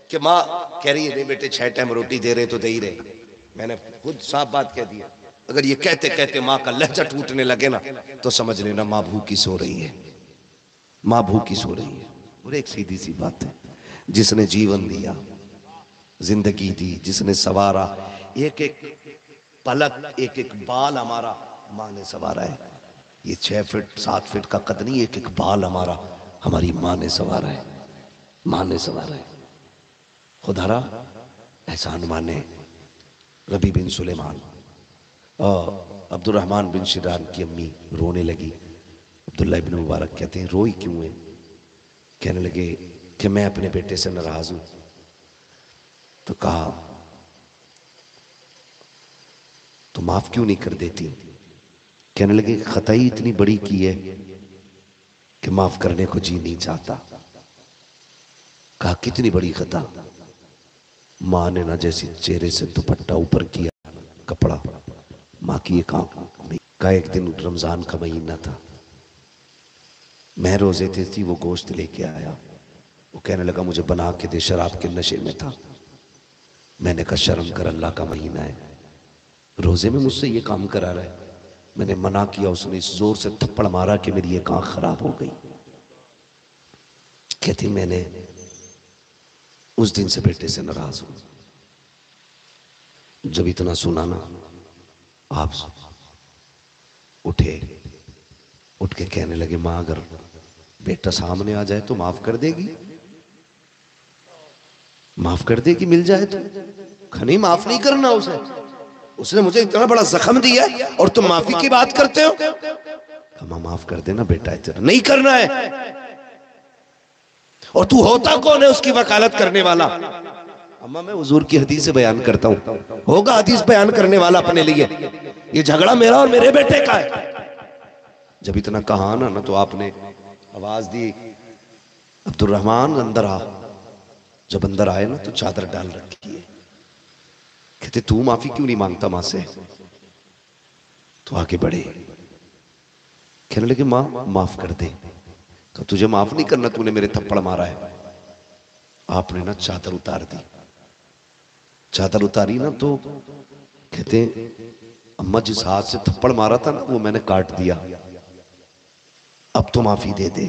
کہ ماں کہہ رہی ہے نہیں بیٹے 6 ٹائم روٹی دے رہے تو دے ہی رہے. میں نے خود صاف بات کہہ دیا. اگر یہ کہتے کہتے ماں کا لہجہ ٹوٹنے لگے نا تو سمجھ لینا ماں بھوکی سو رہی ہے, ماں بھوکی سو رہی ہے. اور ایک سیدھی سی بات ہے, جس نے جیون دیا, زندگی دی, جس نے سوارا, ایک ایک پلک ایک ایک بال ہمارا ماں نے سوارا ہے. یہ 6 فٹ 7 فٹ کا قد نہیں, ایک ایک بال ہمارا ہماری ماں نے سوارا ہے, ماں نے سوارا ہے. خدا را احسان مانے. ربی بن سلیمان اور عبد الرحمن بن شران کی امی رونے لگی. عبداللہ ابن مبارک کہتے ہیں روئی کیوں ہے. کہنے لگے کہ میں اپنے بیٹے سے ناراض ہوں. تو کہا تو معاف کیوں نہیں کر دیتی. کہنے لگے خطائی اتنی بڑی کی ہے کہ معاف کرنے کو جی نہیں چاہتا. کہا کتنی بڑی خطا. ماں نے نہ جیسی چہرے سے دوپٹہ اوپر کیا کپڑا, ماں کی ایک آنکھ نہیں. کہا ایک دن رمضان کا مہینہ تھا, میں روزے تھی, وہ گوشت لے کے آیا. وہ کہنے لگا مجھے بنا کے دے, شراب کے نشے میں تھا. میں نے کہا شرم کر, اللہ کا مہینہ ہے, روزے میں مجھ سے یہ کام کرا رہا ہے. میں نے منع کیا, اس نے اس زور سے تھپڑ مارا کہ میری ایک آنکھ خراب ہو گئی. کہتی میں نے اس دن سے بیٹے سے ناراض ہوں. جب اتنا سنا نا آپ اٹھے, اٹھ کے کہنے لگے ماں اگر بیٹا سامنے آ جائے تو معاف کر دے گی, معاف کر دے گی, مل جائے تو. نہیں معاف نہیں کرنا اسے, اس نے مجھے اتنا بڑا زخم دیا ہے اور تم معافی کی بات کرتے ہو؟ کہا معاف کر دینا بیٹا، اتنا نہیں کرنا ہے۔ اور تو ہوتا کون ہے اس کی وکالت کرنے والا؟ اماں میں حضور کی حدیث بیان کرتا ہوں، ہوگا حدیث بیان کرنے والا اپنے لیے؟ یہ جھگڑا میرا اور میرے بیٹے کا ہے۔ جب اتنا کہا نا تو آپ نے آواز دی، عبد الرحمن اندر آ۔ جب اندر آئے نا تو چادر ڈال رکھی ہے۔ کہتے تو معافی کیوں نہیں مانگتا ماں سے؟ تو آگے بڑھے، کہنے لگے ماں معاف کر دے۔ کہ تجھے معاف نہیں کرنا، تو نے میرے تھپڑ مارا ہے۔ آپ نے نا چادر اتار دی۔ چادر اتاری نا تو کہتے اماں جس ہاتھ سے تھپڑ مارا تھا نا وہ میں نے کاٹ دیا، اب تو معافی دے دے۔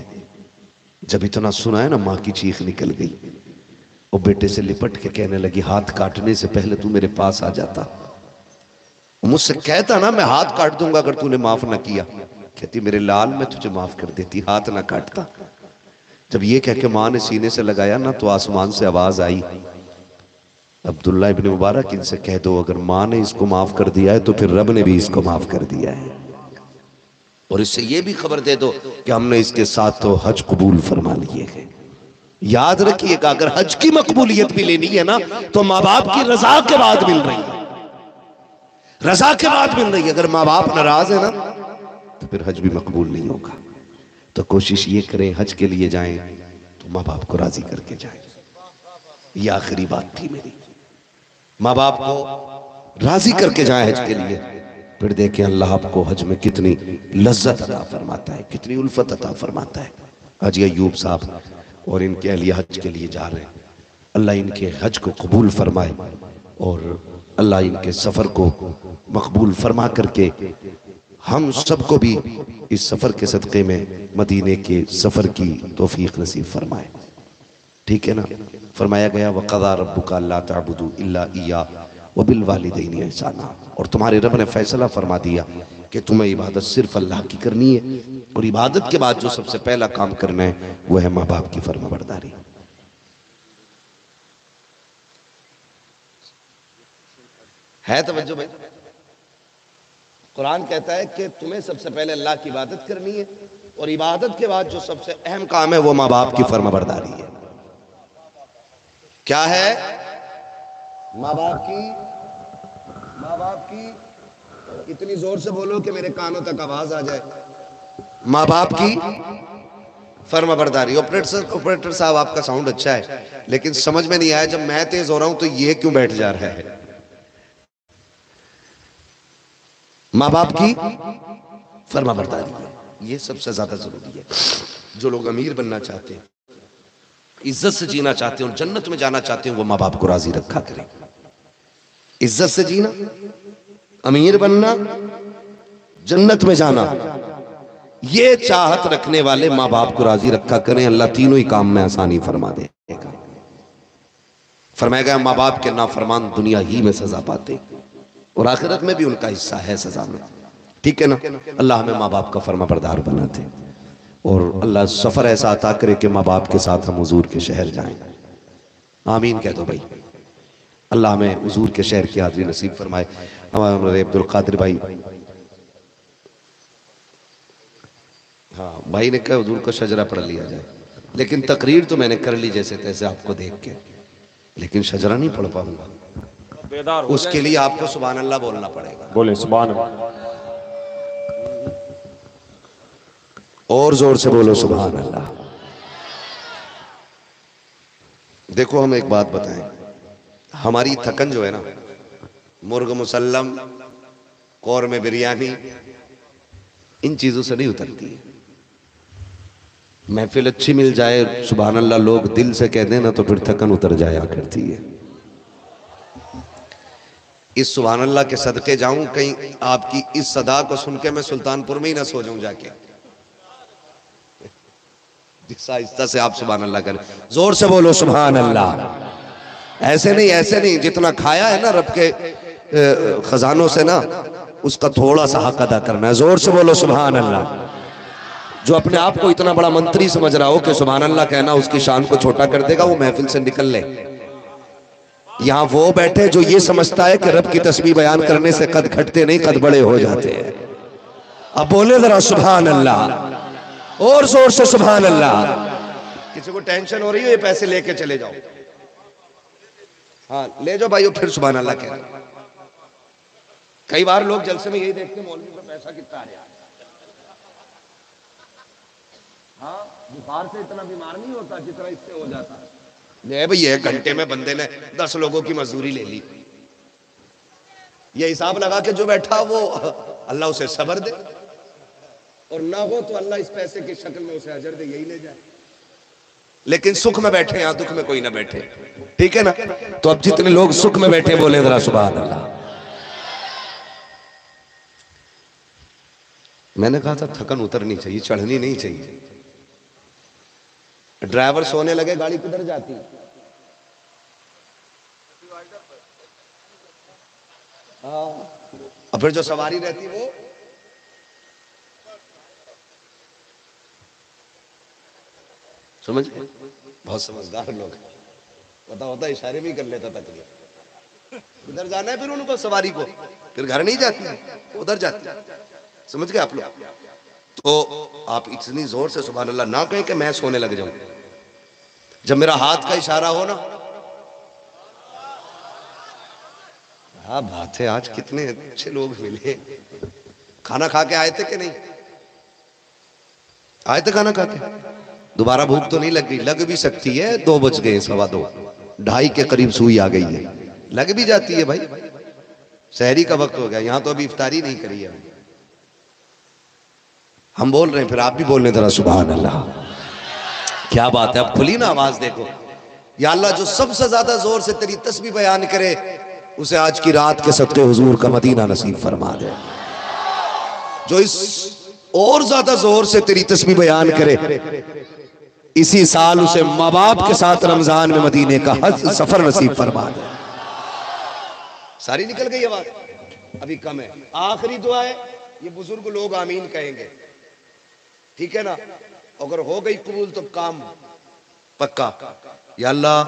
جب اتنا سنا ہے نا ماں کی چیخ نکل گئی، وہ بیٹے سے لپٹ کے کہنے لگی ہاتھ کاٹنے سے پہلے تو میرے پاس آ جاتا، مجھ سے کہتا نا میں ہاتھ کاٹ دوں گا اگر تو نے معاف نہ کیا۔ کہتی میرے لال میں تجھے معاف کر دیتی، ہاتھ نہ کاٹتا۔ جب یہ کہہ کے ماں نے سینے سے لگایا نا تو آسمان سے آواز آئی، عبداللہ ابن مبارک ان سے کہہ دو اگر ماں نے اس کو معاف کر دیا ہے تو پھر رب نے بھی اس کو معاف کر دیا ہے، اور اس سے یہ بھی خبر دے دو کہ ہم نے اس کے ساتھ تو حج قبول فرما لیے گئے۔ یاد رکھیے کہ اگر حج کی مقبولیت بھی لینی ہے نا تو ماں باپ کی رضا کے بعد مل رہی ہے، رضا کے بعد مل رہی ہے۔ اگر ماں باپ ناراض ہے نا تو پھر حج بھی مقبول نہیں ہوگا۔ تو کوشش یہ کریں حج کے لیے جائیں تو ماں باپ کو راضی کر کے جائیں۔ یہ آخری بات تھی میری، ماں باپ کو راضی کر کے جائیں حج کے لیے، پھر دیکھیں اللہ آپ کو حج میں کتنی لذت عطا فرماتا ہے، کتنی الفت عطا فرماتا ہے۔ حاجی ایوب صاحب اور ان کے اہلیہ حج کے لیے جا رہے ہیں، اللہ ان کے حج کو قبول فرمائے اور اللہ ان کے سفر کو مقبول فرما کر کے ہم سب کو بھی اس سفر کے صدقے میں مدینے کے سفر کی توفیق نصیب فرمائے۔ ٹھیک ہے نا؟ فرمایا گیا وَقَضَى رَبُّكَ أَلَّا تَعْبُدُوا إِلَّا إِيَّاهُ وَبِالْوَالِدَيْنِ إِحْسَانًا، اور تمہارے رب نے فیصلہ فرما دیا کہ تمہیں عبادت صرف اللہ کی کرنی ہے، اور عبادت کے بعد جو سب سے پہلا کام کرنا ہے وہ ہے ماں باپ کی فرما برداری۔ ہے توجہ بھائی؟ قرآن کہتا ہے کہ تمہیں سب سے پہلے اللہ کی عبادت کرنی ہے، اور عبادت کے بعد جو سب سے اہم کام ہے وہ ماں باپ کی فرما برداری ہے۔ کیا ہے؟ ماں باپ کی اتنی زور سے بولو کہ میرے کانوں تک آواز آ جائے، ماں باپ کی فرما برداری۔ آپریٹر صاحب آپ کا ساؤنڈ اچھا ہے لیکن سمجھ میں نہیں آیا، جب میں تیز ہو رہا ہوں تو یہ کیوں بیٹھ جا رہا ہے؟ ماں باپ کی فرما برداری ہے، یہ سب سے زیادہ ضروری ہے۔ جو لوگ امیر بننا چاہتے ہیں، عزت سے جینا چاہتے ہیں اور جنت میں جانا چاہتے ہیں، وہ ماں باپ کو راضی رکھا کریں۔ عزت سے جینا، امیر بننا، جنت میں جانا، یہ چاہت رکھنے والے ماں باپ کو راضی رکھا کریں، اللہ تینوں ہی کام میں آسانی فرما دے گا۔ فرمایا گیا ماں باپ کے نافرمان دنیا ہی میں سزا پاتے اور آخرت میں بھی ان کا حصہ ہے سزا میں۔ ٹھیک ہے نا؟ اللہ ہمیں ماں باپ کا فرما بردار بناتے اور اللہ سفر ایسا عطا کرے کہ ماں باپ کے ساتھ ہم حضور کے شہر جائیں۔ آمین کہہ دو بھائی۔ اللہ ہمیں حضور کے شہر کی حاضری نصیب فرمائے۔ ہمارے عبد القادر بھائی، ہاں بھائی نے کہا حضور کو شجرہ پڑھ لیا جائے، لیکن تقریر تو میں نے کر لی جیسے تیسے آپ کو دیکھ کے، لیکن شجرہ نہیں پڑھ پاؤں گا، اس کے لیے آپ کو سبحان اللہ بولنا پڑے گا۔
بولے سبحان اللہ،
اور زور سے بولو سبحان اللہ۔ دیکھو ہم ایک بات بتائیں، ہماری تھکن جو ہے نا، مرغ مسلم، قورمے بریانی، ان چیزوں سے نہیں اترتی ہے۔ محفل اچھی مل جائے، سبحان اللہ لوگ دل سے کہہ دیں نا تو پھر تھکن اتر جایا کرتی ہے۔ اس سبحان اللہ کے صدقے جاؤں، کہیں آپ کی اس صدا کو سن کے میں سلطان پور میں ہی نہ سو جاؤں جا کے۔ جس آہستہ سے آپ سبحان اللہ کریں، زور سے بولو سبحان اللہ۔ ایسے نہیں جتنا کھایا ہے نا رب کے خزانوں سے نا، اس کا تھوڑا سا حق ادا کرنا ہے۔ زور سے بولو سبحان اللہ۔ جو اپنے آپ کو اتنا بڑا منتری سمجھ رہا ہو کہ سبحان اللہ کہنا اس کی شان کو چھوٹا کر دے گا، وہ محفل سے نکل لے۔ یہاں وہ بیٹھے جو یہ سمجھتا ہے کہ رب کی تسبیح بیان کرنے سے قد گھٹتے نہیں قد بڑے ہو جاتے ہیں. اب بولے ذرا سبحان اللہ اور زور سے سبحان اللہ. کسی کو ٹینشن ہو رہی ہو یہ پیسے لے کے چلے جاؤ. ہاں لے جاؤ بھائیو پھر سبحان اللہ کہہ رہے. کئی بار لوگ جلسے میں یہی دیکھتے ہیں مولوی پر پیسہ کتنا آ رہا ہے. ہاں بخار سے اتنا بیمار نہیں ہوتا جتنا اس سے ہو جاتا. لے بھئی ایک گھنٹے میں بندے نے 10 لوگوں کی مزدوری لے لی. یہ حساب لگا کہ جو بیٹھا وہ اللہ اسے صبر دے اور نہ ہو تو اللہ اس پیسے کی شکل میں اسے اجر دے, یہی لے جائے. لیکن سکھ میں بیٹھے یہاں دکھ میں کوئی نہ بیٹھے. ٹھیک ہے نا. تو اب جتنے لوگ سکھ میں بیٹھے بولے ذرا سبحان اللہ. میں نے کہا تھا تھکن اترنی چاہیے چڑھنی نہیں چاہیے. ڈرائیور سونے لگے گاڑی کدھر جاتی. اور پھر جو سواری رہتی وہ سمجھ بہت سمجھدار لوگ پتا ہوتا اشارے بھی کر لیتا تکلیف. ادھر جانا ہے پھر ان کو سواری کو پھر گھر نہیں جاتی ادھر جاتی. سمجھ گئے آپ لوگ. تو آپ اتنی زور سے سبحان اللہ نہ کہیں کہ میں سونے لگ جاؤں. جب میرا ہاتھ کا اشارہ ہو نا. ہاں بات ہے آج کتنے اچھے لوگ ملے. کھانا کھا کے آئے تھے کہ نہیں آئے تھے کھانا کھا کے. دوبارہ بھوک تو نہیں لگ گئی. لگ بھی سکتی ہے 2 بج گئے 2:15 2:30 کے قریب سوئی آ گئی ہے. لگ بھی جاتی ہے بھائی. سحری کا وقت ہو گیا. یہاں تو ابھی افطاری نہیں کری ہے. ہم بول رہے ہیں پھر آپ بھی بول رہے ہیں ذرا سبحان اللہ. کیا بات ہے. اب کھلی نا آواز دیکھو. یا اللہ جو سب سے زیادہ زور سے تیری تسبیح بیان کرے اسے آج کی رات کے صدقے حضور کا مدینہ نصیب فرما دے. جو اس اور زیادہ زور سے تیری تسبیح بیان کرے اسی سال اسے ماں باپ کے ساتھ رمضان میں مدینے کا حج سفر نصیب فرما دے. ساری نکل گئی آواز. ابھی کم ہے. آخری دعا ہے. یہ بزرگ لوگ آمین کہیں گے. ٹھیک ہے نا. اگر ہو گئی قبول تو کام پکا. یا اللہ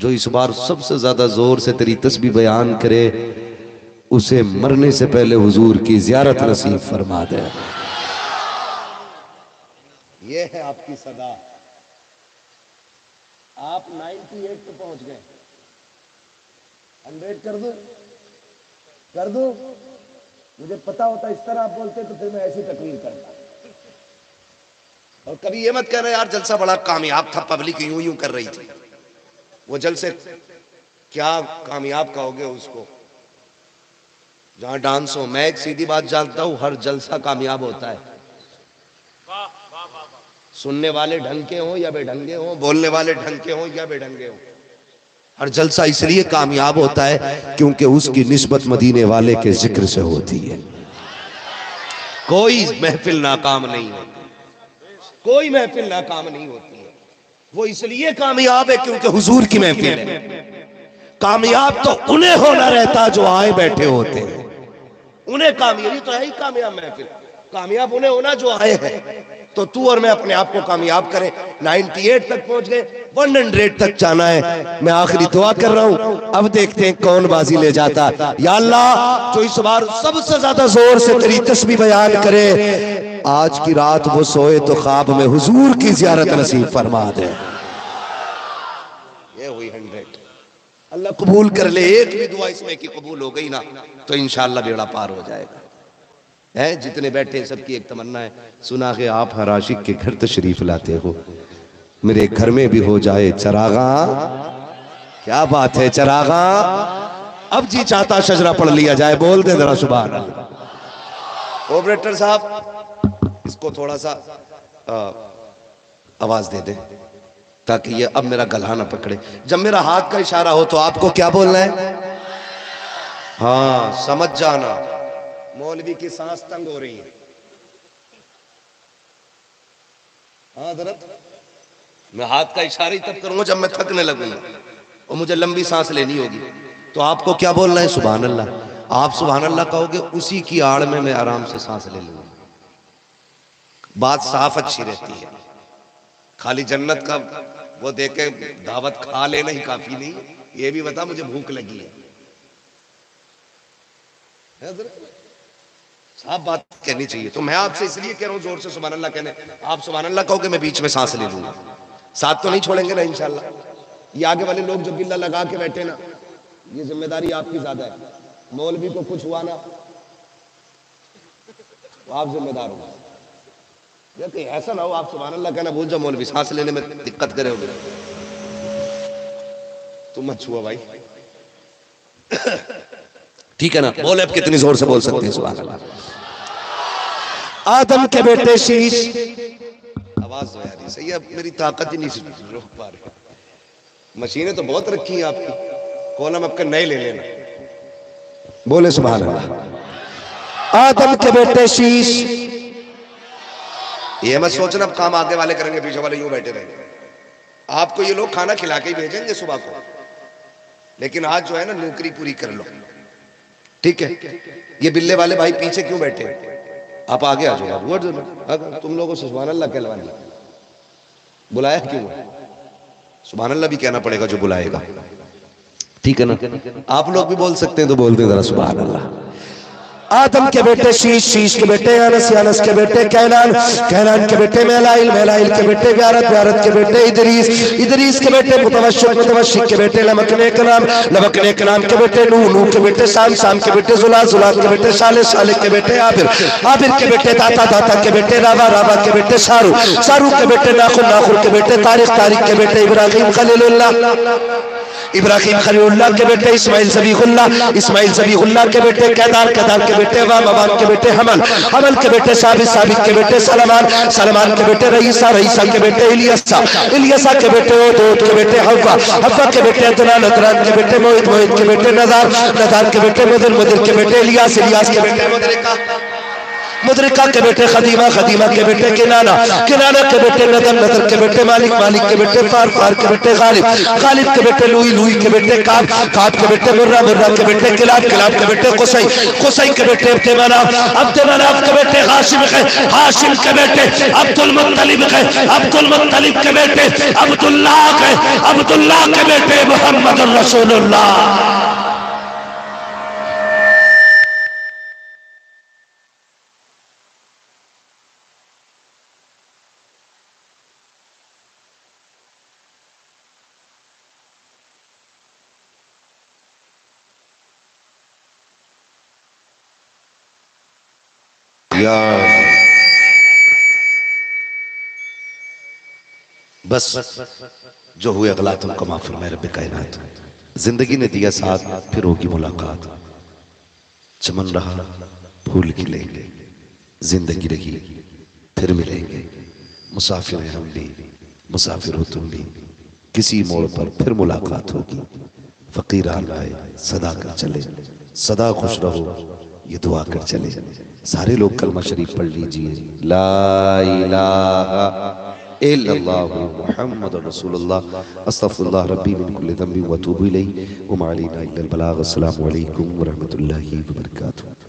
جو اس بار سب سے زیادہ زور سے تیری تسبیح بیان کرے اسے مرنے سے پہلے حضور کی زیارت نصیب فرما دے. یہ ہے آپ کی صدا. آپ 98 پہ پہنچ گئے. 100 کر دو. مجھے پتا ہوتا اس طرح آپ بولتے تو پھر میں ایسی تقریر کرتا. اور کبھی یہ مت کہہ رہے یار جلسہ بڑا کامیاب تھا پبلک یوں یوں کر رہی تھی. وہ جلسے کیا کامیاب کہوگے اس کو جہاں ڈانس ہو. میں ایک سیدھی بات جانتا ہوں ہر جلسہ کامیاب ہوتا ہے. سننے والے ڈھنگ کے ہوں یا بے ڈھنگے ہوں, بولنے والے ڈھنگ کے ہوں یا بے ڈھنگے ہوں, ہر جلسہ اس لیے کامیاب ہوتا ہے کیونکہ اس کی نسبت مدینے والے کے ذکر سے ہوتی ہے. کوئی محفل ناکام نہیں ہوتی. کوئی محفل ناکام نہیں ہوتی ہے. وہ اس لیے کامیاب ہے کیونکہ حضور کی محفل ہے. کامیاب تو انہیں ہونا رہتا جو آئے بیٹھے ہوتے ہیں. انہیں کامیابی تو ہے ہی کامیاب محفل. کامیاب انہیں ہونا جو آئے ہیں. تو تو اور میں اپنے آپ کو کامیاب کریں. 98 تک پہنچ گئے. 100 تک جانا ہے. میں آخری دعا کر رہا ہوں. اب دیکھتے ہیں کون بازی لے جاتا. یا اللہ جو اس بار سب سے زیادہ زور سے تیری تسبیح بیان کرے آج کی رات وہ سوئے تو خواب میں حضور کی زیارت نصیب فرما دے. یہ ہوئی 100. اللہ قبول کر لے. ایک بھی دعا اس میں کی قبول ہو گئی نا تو انشاءاللہ بیڑا پار ہو جائے گا. جتنے بیٹھے سب کی ایک تمنا ہے. سنا کہ آپ ہر عاشق کے گھر تشریف لاتے ہو. میرے گھر میں بھی ہو جائے چراغاں. کیا بات ہے چراغاں. اب جی چاہتا شجرہ پڑھ لیا جائے. بول دیں ذرا سبحان اللہ. آپریٹر صاحب اس کو تھوڑا سا آواز دے دیں تاکہ یہ اب میرا گلہ نہ پکڑے. جب میرا ہاتھ کا اشارہ ہو تو آپ کو کیا بولنا ہے. ہاں سمجھ جانا. مولوی کی سانس تنگ ہو رہی ہے. ہاں حضرت میں ہاتھ کا اشارہ ہی تب کروں گا جب میں تھکنے لگوں گا اور مجھے لمبی سانس لینی ہوگی. تو آپ کو کیا بولنا ہے. سبحان اللہ. آپ سبحان اللہ کہو گے اسی کی آڑ میں آرام سے سانس لے لوں گا. بات صاف اچھی رہتی ہے. خالی جنت کا وہ دے کے دعوت کھا لینا ہی کافی نہیں. یہ بھی بتا مجھے بھوک لگی ہے. صاحب بات کہنی چاہیے. تو میں آپ سے اس لیے کہہ رہا ہوں زور سے سبحان اللہ کہنے. آپ سبحان اللہ کہو کہ میں بیچ میں سانس لے لوں گا. ساتھ تو نہیں چھوڑیں گے نا انشاءاللہ. یہ آگے والے لوگ جو بلا لگا کے بیٹھے نا, یہ ذمہ داری آپ کی زیادہ ہے. مولوی کو کچھ ہوا نا تو آپ ذمہ دار ہو. کہ ایسا نہ ہو آپ سبحان اللہ کہنا بھول جاؤ, مولوی سانس لینے میں دقت کرے ہوگی. تم مت چھوا بھائی, ٹھیک ہے نا. بولے اب کتنی زور سے بول سکتے ہیں سبحان اللہ. آدم کے بیٹے شیش. آواز تو یاری صحیح ہے, میری طاقت ہی نہیں روک پا رہی. مشینیں تو بہت رکھی ہیں آپ کی, کولم اب کے نئے لے لینا. بولے سبحان اللہ. آدم کے بیٹے شیش. یہ مت سوچنا اب کام آگے والے کریں گے, پیچھے والے یوں بیٹھے رہیں گے. آپ کو یہ لوگ کھانا کھلا کے ہی بھیجیں گے صبح کو, لیکن آج جو ہے نا نوکری پوری کر لو, ٹھیک ہے. یہ بلے والے بھائی پیچھے کیوں بیٹھے, آپ آگے آ جاؤ. تم لوگوں سے سبحان اللہ کہلوانا بلایا کیوں ہے؟ سبحان اللہ بھی کہنا پڑے گا جو بلائے گا, ٹھیک ہے نا. آپ لوگ بھی بول سکتے ہیں تو بول دیں ذرا سبحان اللہ. آدم کے بیٹے شیش, شیش کے بیٹے انس, انس کے بیٹے کینان, کینان کے بیٹے میلائل, میلائل کے بیٹے بیارت, بیارت کے بیٹے ادریس, ادریس کے بیٹے متوشق, متوشق کے بیٹے لمکنے کنام, لمکنے کنام کے بیٹے نو, نو کے بیٹے سام, سام کے بیٹے زلا, زلا کے بیٹے صالح, صالح کے بیٹے عابر, عابر کے بیٹے داتا, داتا کے بیٹے راوا, راوا کے بیٹے سارو, سارو کے بیٹے ناخر, ناخر کے بیٹے طارق, طارق کے بیٹے ابراہیم خلیل اللہ, ابراہیم خلیل اللہ کے بیٹے اسماعیل ذبیح اللہ, اسماعیل ذبیح اللہ کے بیٹے کیدار, کیدار کے بیٹے وام, وام کے بیٹے حمل, حمل کے بیٹے ثابت, ثابت کے بیٹے سلمان, سلمان کے بیٹے رئیسہ, رئیسہ کے بیٹے الیسا, الیسا کے بیٹے عود, عود کے بیٹے حوا, حوا کے بیٹے عدنان, عدنان کے بیٹے موعد, موعد کے بیٹے نظار, نظار کے بیٹے مدر, مدر کے بیٹے الیاس, الیاس کے بیٹے مدرکہ, مدرکہ کے بیٹے خدیمہ, خدیمہ کے بیٹے کنانہ, کنانہ کے بیٹے نظر, نظر کے بیٹے مالک, مالک کے بیٹے فار, فار کے بیٹے غالب, غالب کے بیٹے لوئی, لوئی کے بیٹے کعب, کعب کے بیٹے مرہ, مرہ کے بیٹے کلاب, کلاب کے بیٹے قصی, قصی کے بیٹے عبد مناف, عبد مناف کے بیٹے ہاشم ہے, ہاشم کے بیٹے عبد المطلب ہے, عبد المطلب کے بیٹے عبداللہ ہے, عبداللہ کے بیٹے محمد رسول اللہ. بس جو ہوئے اغلا تم کو معاف فرمائے رب کائنات. زندگی نے دیا ساتھ, پھر ہوگی ملاقات. چمن رہا پھول کھلیں گے, زندگی رہی پھر ملیں گے. مسافر ہیں ہم بھی, مسافر ہو تم بھی, کسی موڑ پر پھر ملاقات ہوگی. فقیران آئے صدا کر چلے, صدا خوش رہو یہ دعا کر چلے. سارے لوگ کلمہ شریف پڑھ لیجئے. لا الہ الا اللہ محمد رسول اللہ, استغفر اللہ ربی من کل ذنب واتوب الیہ, وما علینا الا البلاغ. السلام علیکم ورحمۃ اللہ وبرکاتہ.